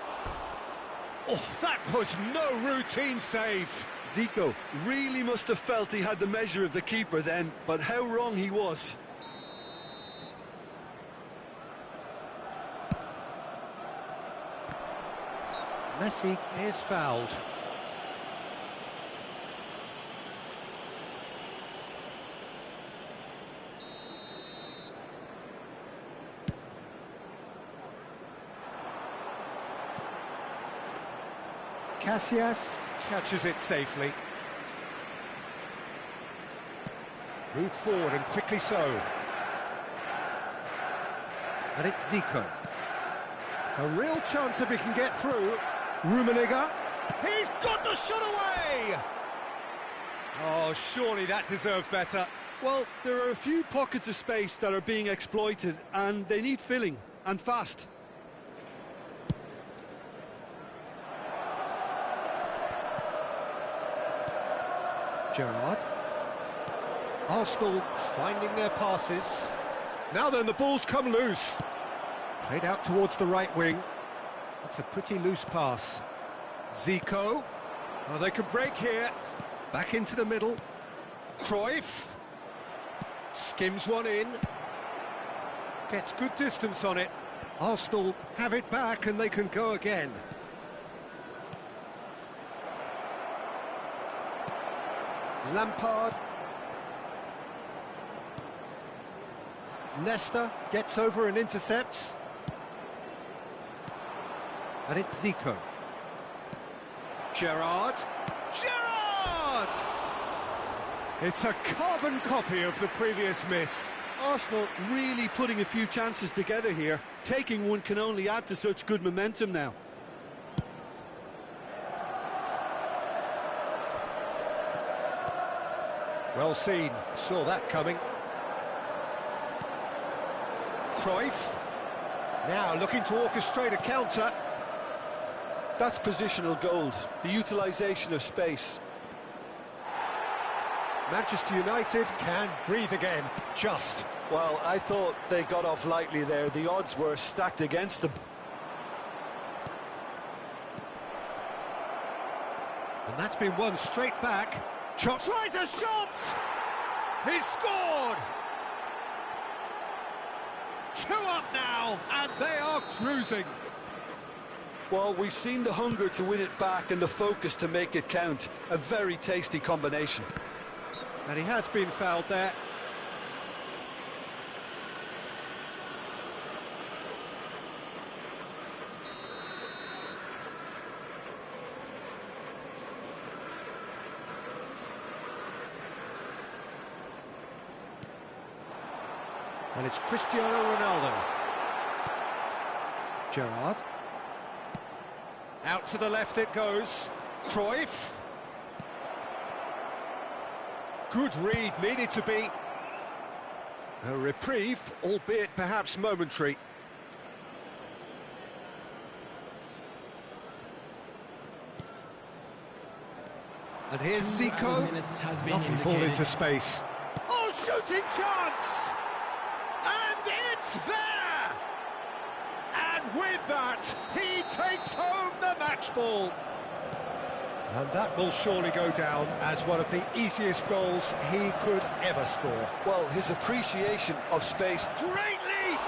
Speaker 2: Oh, that was no routine save.
Speaker 3: Zico really must have felt he had the measure of the keeper then, but how wrong he was.
Speaker 2: Messi is fouled. Casillas catches it safely. Moved forward and quickly so. And it's Zico. A real chance if he can get through. Rummenigge. He's got the shot away! Oh, surely that deserved better.
Speaker 3: Well, there are a few pockets of space that are being exploited, and they need filling, and fast.
Speaker 2: Gerrard. Arsenal finding their passes. Now then, the ball's come loose. Played out towards the right wing. That's a pretty loose pass. Zico. Oh, they can break here. Back into the middle. Cruyff. Skims one in. Gets good distance on it. Arsenal have it back and they can go again. Lampard. Nesta gets over and intercepts. And it's Zico. Gerrard. Gerrard! It's a carbon copy of the previous miss.
Speaker 3: Arsenal really putting a few chances together here. Taking one can only add to such good momentum now.
Speaker 2: Well seen, saw that coming. Cruyff. Now looking to orchestrate a counter.
Speaker 3: That's positional gold, the utilisation of space.
Speaker 2: Manchester United can breathe again, just.
Speaker 3: Well, I thought they got off lightly there. The odds were stacked against them.
Speaker 2: And that's been won straight back. Tries a shot! He's scored! 2 up now, and they are cruising.
Speaker 3: Well, we've seen the hunger to win it back and the focus to make it count. A very tasty combination.
Speaker 2: And he has been fouled there. And it's Cristiano Ronaldo. Gerrard. Out to the left it goes. Cruyff. Good read, needed to be. A reprieve, albeit perhaps momentary. And here's Zico. Lovely ball into space. Oh, shooting chance! And it's there! And with that, he takes home the match ball. And that will surely go down as one of the easiest goals he could ever score.
Speaker 3: Well, his appreciation of space.
Speaker 2: Great leap!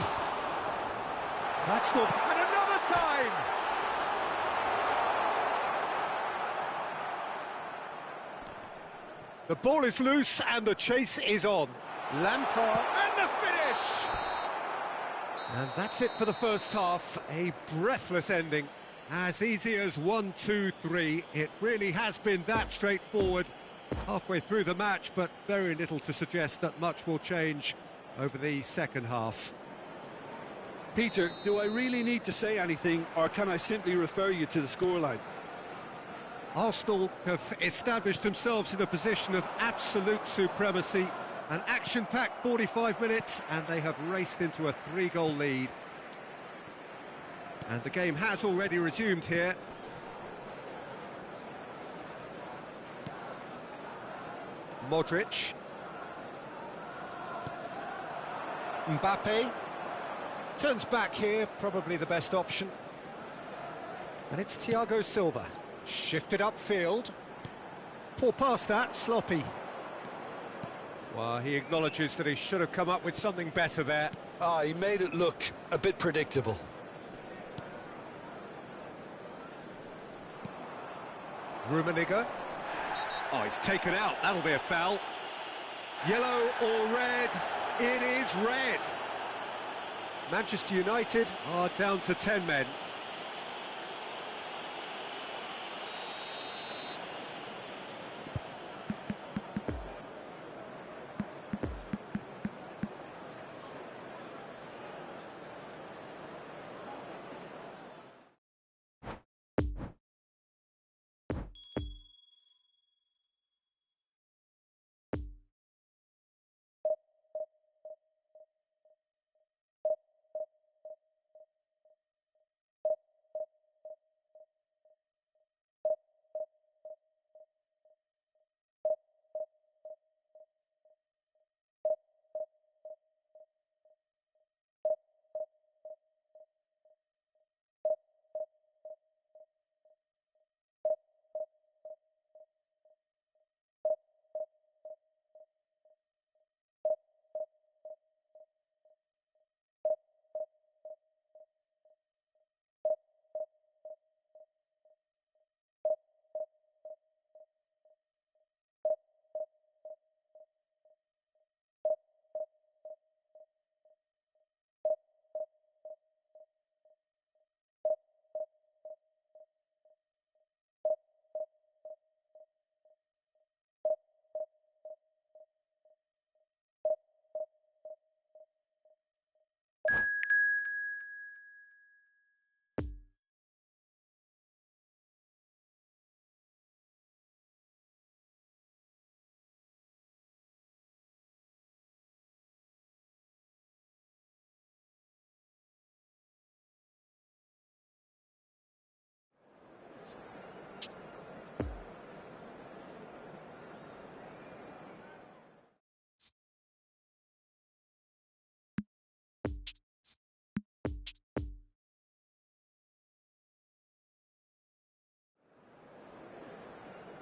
Speaker 2: That's still... And another time! The ball is loose and the chase is on. Lampard and the finish! And that's it for the first half. A breathless ending. As easy as 1, 2, 3. It really has been that straightforward halfway through the match, but very little to suggest that much will change over the second half.
Speaker 3: Peter, do I really need to say anything, or can I simply refer you to the scoreline?
Speaker 2: Arsenal have established themselves in a position of absolute supremacy. An action-packed 45 minutes, and they have raced into a 3-goal lead. And the game has already resumed here. Modric. Mbappe. Turns back here, probably the best option. And it's Thiago Silva. Shifted upfield. Poor pass that, sloppy. Well, he acknowledges that he should have come up with something better there.
Speaker 3: He made it look a bit predictable.
Speaker 2: Rummenigge. Oh, he's taken out. That'll be a foul. Yellow or red? It is red. Manchester United are down to 10 men.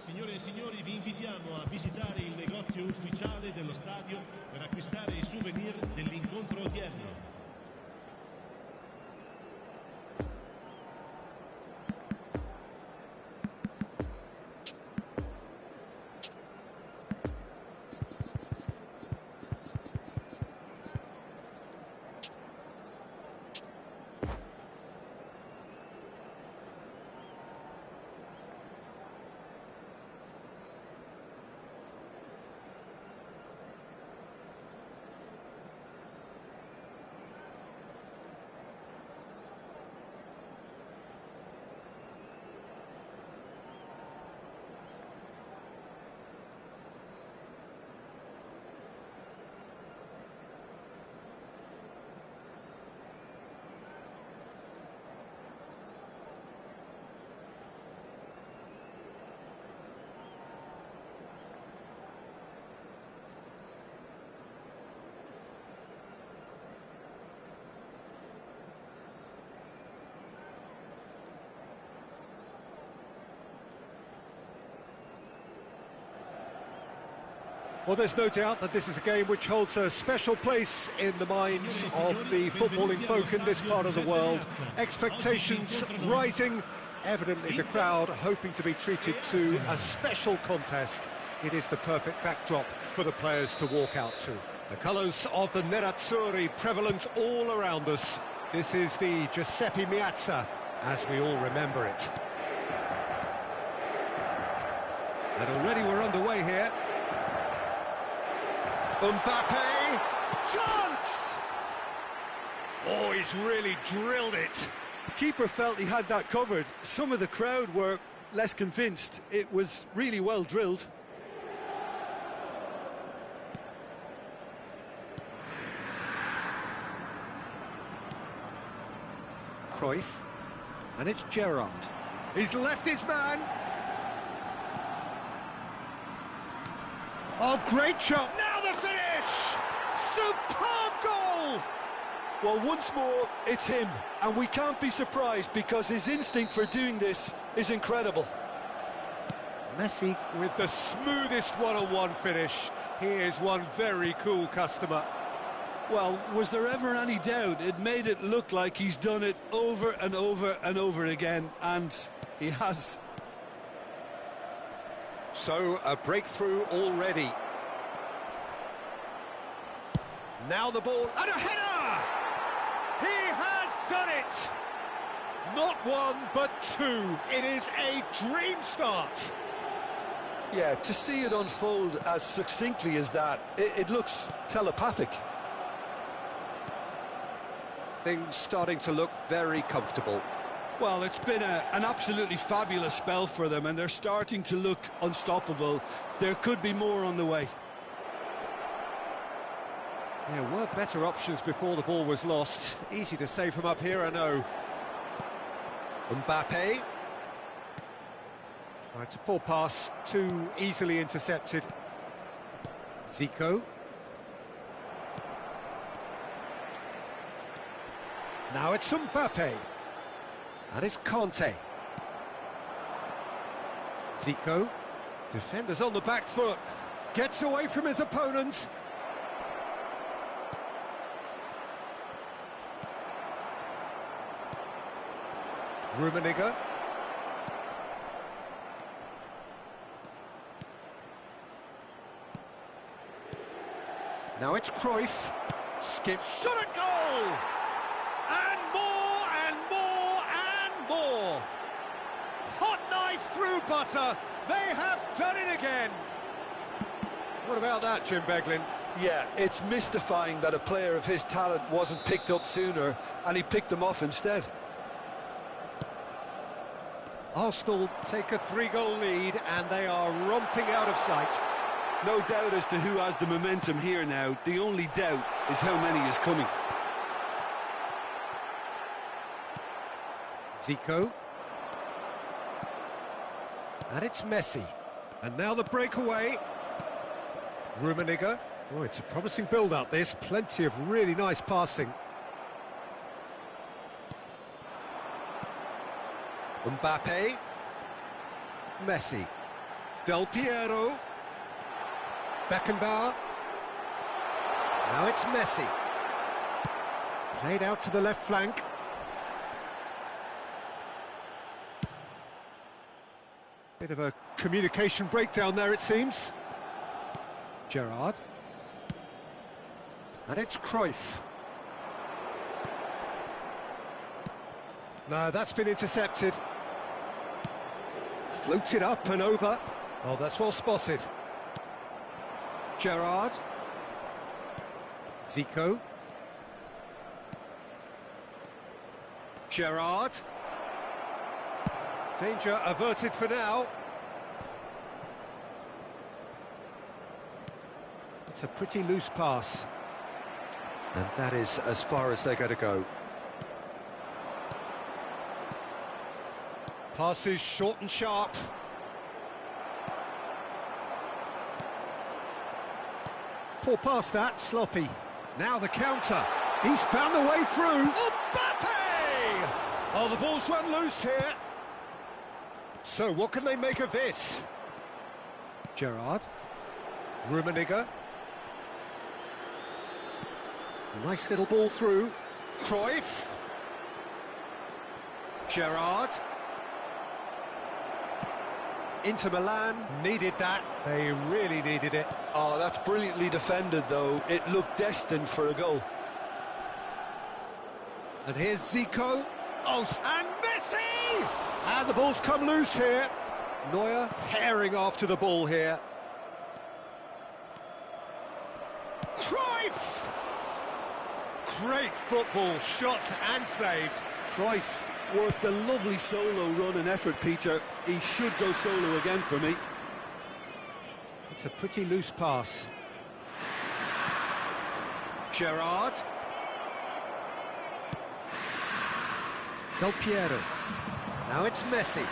Speaker 6: Signore e signori, vi invitiamo a visitare il negozio ufficiale dello stadio per acquistare i souvenir dell'incontro odierno.
Speaker 2: Well, there's no doubt that this is a game which holds a special place in the minds of the footballing folk in this part of the world. Expectations rising, evidently the crowd hoping to be treated to a special contest. It is the perfect backdrop for the players to walk out to. The colours of the Nerazzurri prevalent all around us. This is the Giuseppe Meazza, as we all remember it. And already we're underway here. Mbappe, chance! Oh, he's really drilled it.
Speaker 3: The keeper felt he had that covered. Some of the crowd were less convinced. It was really well drilled.
Speaker 2: Cruyff, and it's Gerrard. He's left his man. Oh, great shot. Now the finish! Superb goal!
Speaker 3: Well, once more, it's him. And we can't be surprised because his instinct for doing this is incredible.
Speaker 2: Messi with the smoothest one-on-one finish. He is one very cool customer.
Speaker 3: Well, was there ever any doubt? It made it look like he's done it over and over and over again, and he has.
Speaker 2: So, a breakthrough already. Now the ball, and a header! He has done it! Not one, but two. It is a dream start.
Speaker 3: Yeah, to see it unfold as succinctly as that, it looks telepathic.
Speaker 2: Things starting to look very comfortable.
Speaker 3: Well, it's been an absolutely fabulous spell for them, and they're starting to look unstoppable. There could be more on the way.
Speaker 2: There were better options before the ball was lost. Easy to say from up here, I know. Mbappe. Oh, it's a poor pass, too easily intercepted. Zico. Now it's Mbappe. And it's Conte. Zico. Defenders on the back foot. Gets away from his opponents. Rummenigge. Now it's Cruyff. Skip. Shot at goal! And more and more and more. Hot knife through butter. They have done it again. What about that, Jim Beglin?
Speaker 3: Yeah, it's mystifying that a player of his talent wasn't picked up sooner, and he picked them off instead.
Speaker 2: Arsenal take a 3-goal lead, and they are romping out of sight.
Speaker 3: No doubt as to who has the momentum here now. The only doubt is how many is coming.
Speaker 2: Zico. And it's Messi. And now the breakaway. Rummenigge. Oh, it's a promising build-up, this. Plenty of really nice passing. Mbappe. Messi. Del Piero. Beckenbauer. Now it's Messi. Played out to the left flank. Bit of a communication breakdown there, it seems. Gerrard. And it's Cruyff. No, that's been intercepted. Floated up and over. Oh, that's well spotted. Gerrard. Zico. Gerrard. Danger averted for now. It's a pretty loose pass. And that is as far as they're going to go. Passes short and sharp. Poor pass that, sloppy. Now the counter. He's found the way through. Mbappe! Oh, the ball's run loose here. So what can they make of this? Gerrard. Rummenigge. Nice little ball through. Cruyff. Gerrard. Inter Milan needed that. They really needed it.
Speaker 3: Oh, that's brilliantly defended, though. It looked destined for a goal.
Speaker 2: And here's Zico. Oh, and Messi! And the ball's come loose here. Neuer herring after the ball here. Cruyff! Great football, shot and saved.
Speaker 3: Cruyff worked a lovely solo run and effort, Peter. He should go solo again for me.
Speaker 2: It's a pretty loose pass. Gerrard. Del Piero. Now it's Messi.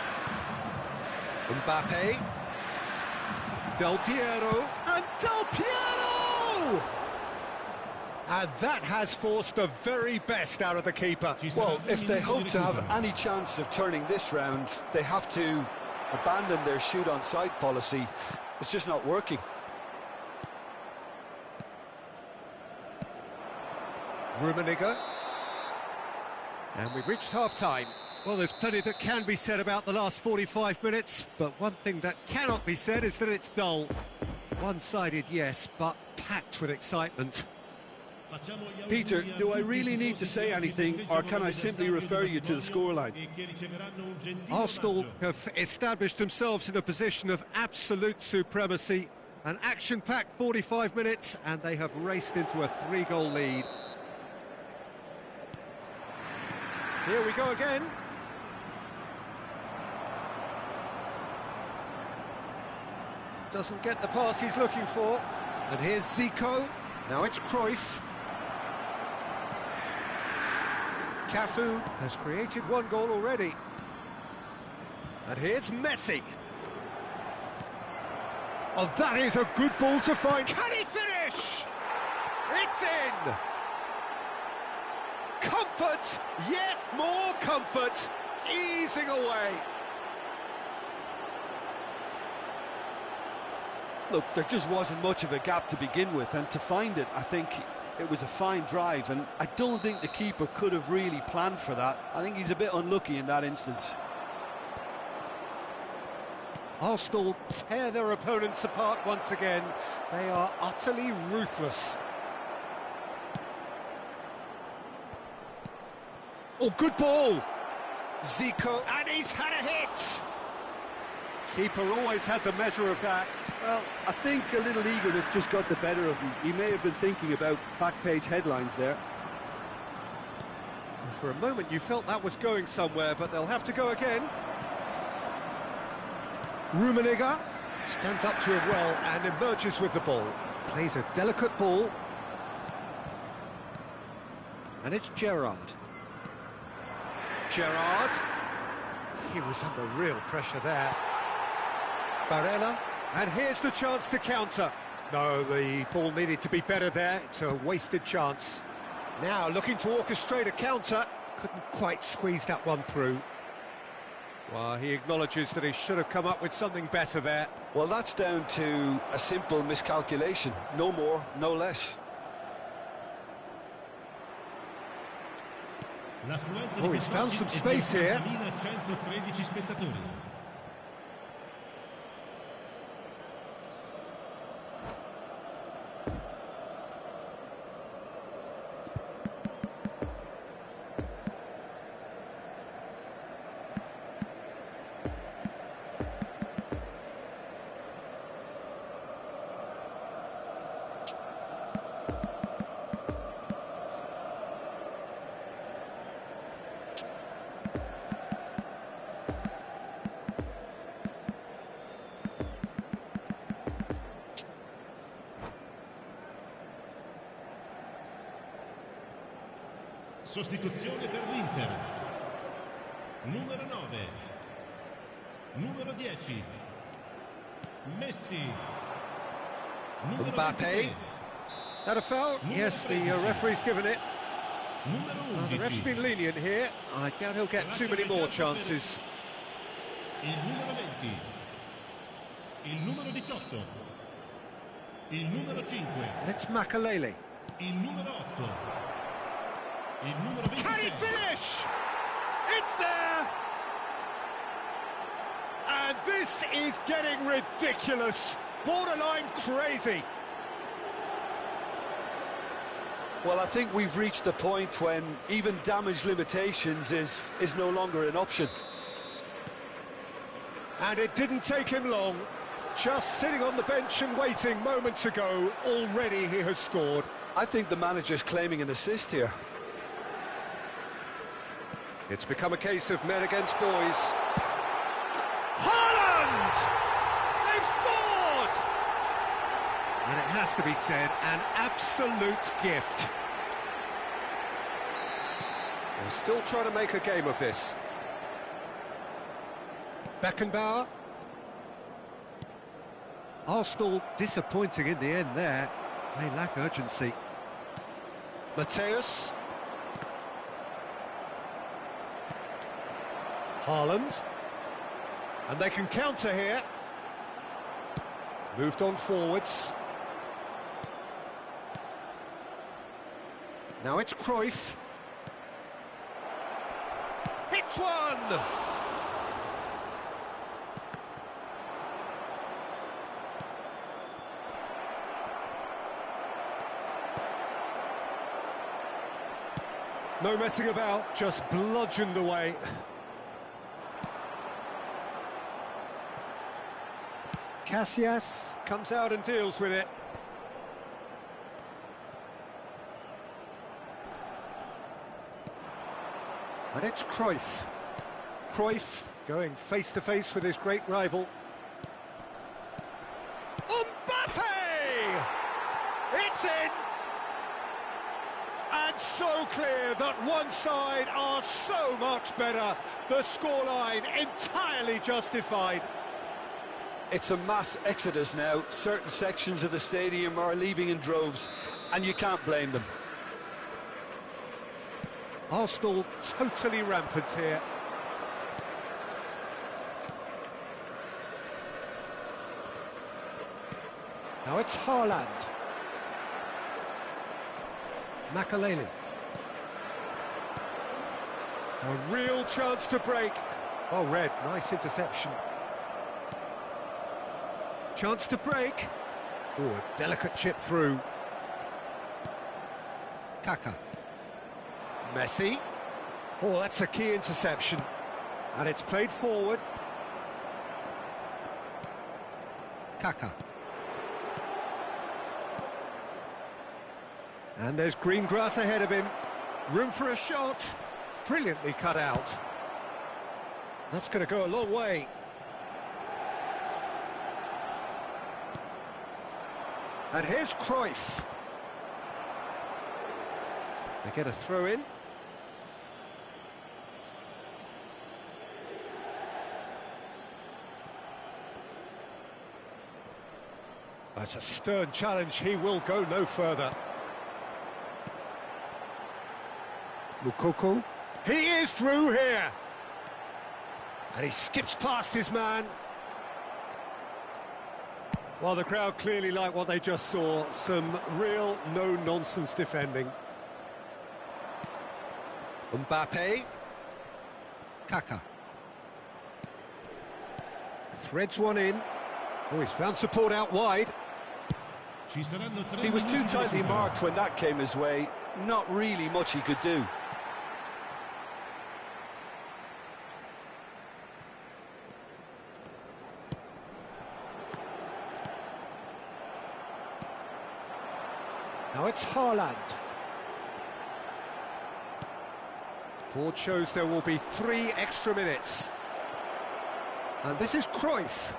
Speaker 2: Mbappe. Del Piero. And Del Piero! And that has forced the very best out of the keeper.
Speaker 3: Well, if they hope to have any chance of turning this round, they have to abandon their shoot-on-sight policy. It's just not working.
Speaker 2: Rummenigge. And we've reached half-time. Well, there's plenty that can be said about the last 45 minutes, but one thing that cannot be said is that it's dull. One-sided, yes, but packed with excitement.
Speaker 3: Peter, do I really need to say anything, or can I simply refer you to the scoreline?
Speaker 2: Arsenal have established themselves in a position of absolute supremacy. An action-packed 45 minutes, and they have raced into a 3-goal lead. Here we go again. Doesn't get the pass he's looking for. And here's Zico. Now it's Cruyff. Cafu has created one goal already. And here's Messi. Oh, that is a good ball to find. Can he finish? It's in! Comfort, yet more comfort, easing away.
Speaker 3: Look, there just wasn't much of a gap to begin with, and to find it, I think it was a fine drive, and I don't think the keeper could have really planned for that. I think he's a bit unlucky in that instance.
Speaker 2: Arsenal tear their opponents apart once again. They are utterly ruthless. Oh, good ball! Zico, and he's had a hit! Keeper always had the measure of that.
Speaker 3: Well, I think a little eagerness just got the better of him. He may have been thinking about back-page headlines there.
Speaker 2: For a moment you felt that was going somewhere, but they'll have to go again. Rummenigge stands up to it well and emerges with the ball. Plays a delicate ball. And it's Gerrard. Gerrard. He was under real pressure there. Barella. And here's the chance to counter. No, the ball needed to be better there. It's a wasted chance. Now looking to orchestrate a counter. Couldn't quite squeeze that one through. Well, he acknowledges that he should have come up with something better there.
Speaker 3: Well, that's down to a simple miscalculation. No more, no less.
Speaker 2: Oh, he's found some space here.
Speaker 6: Sostituzione per l'Inter. Numero 9. Numero 10. Messi. Numero
Speaker 2: Mbappe.
Speaker 6: 23.
Speaker 2: That a foul? Yes, the referee's given it.
Speaker 6: Numero 11.
Speaker 2: The ref's been lenient here. I doubt he'll get too many more chances.
Speaker 6: Il numero 20. Il numero 18. Il numero 5.
Speaker 2: And it's Makalele.
Speaker 6: Il numero 8. Il numero 26.
Speaker 2: Can he finish? It's there! And this is getting ridiculous. Borderline crazy.
Speaker 3: Well, I think we've reached the point when even damage limitations is no longer an option.
Speaker 2: And it didn't take him long. Just sitting on the bench and waiting moments ago, already he has scored.
Speaker 3: I think the manager's claiming an assist here.
Speaker 2: It's become a case of men against boys. Haaland! They've scored! And it has to be said, an absolute gift. They're still trying to make a game of this. Beckenbauer. Arsenal disappointing in the end there. They lack urgency. Mateus. Haaland. And they can counter here. Moved on forwards. Now it's Cruyff. Hits one! No messing about, just bludgeoned away. Casillas comes out and deals with it. And it's Cruyff. Cruyff going face-to-face with his great rival. Mbappe! It's in! And so clear that one side are so much better. The scoreline entirely justified.
Speaker 3: It's a mass exodus now. Certain sections of the stadium are leaving in droves, and you can't blame them.
Speaker 2: Arsenal totally rampant here. Now it's Haaland. Makalele. A real chance to break. Oh, Red, nice interception. Chance to break. Oh, a delicate chip through. Kaka. Messi. Oh, that's a key interception. And it's played forward. Kaka. And there's green grass ahead of him. Room for a shot. Brilliantly cut out. That's going to go a long way. And here's Cruyff. They get a throw in. That's a stern challenge. He will go no further. Moukoko. He is through here. And he skips past his man. Well, the crowd clearly like what they just saw. Some real no-nonsense defending. Mbappe. Kaka. Threads one in. Oh, he's found support out wide.
Speaker 3: He was too tightly marked when that came his way. Not really much he could do.
Speaker 2: Now it's Haaland. Board shows there will be 3 extra minutes. And this is Cruyff.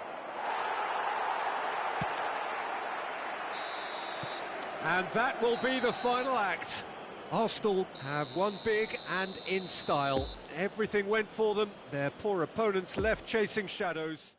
Speaker 2: And that will be the final act. Arsenal have won big and in style. Everything went for them. Their poor opponents left chasing shadows.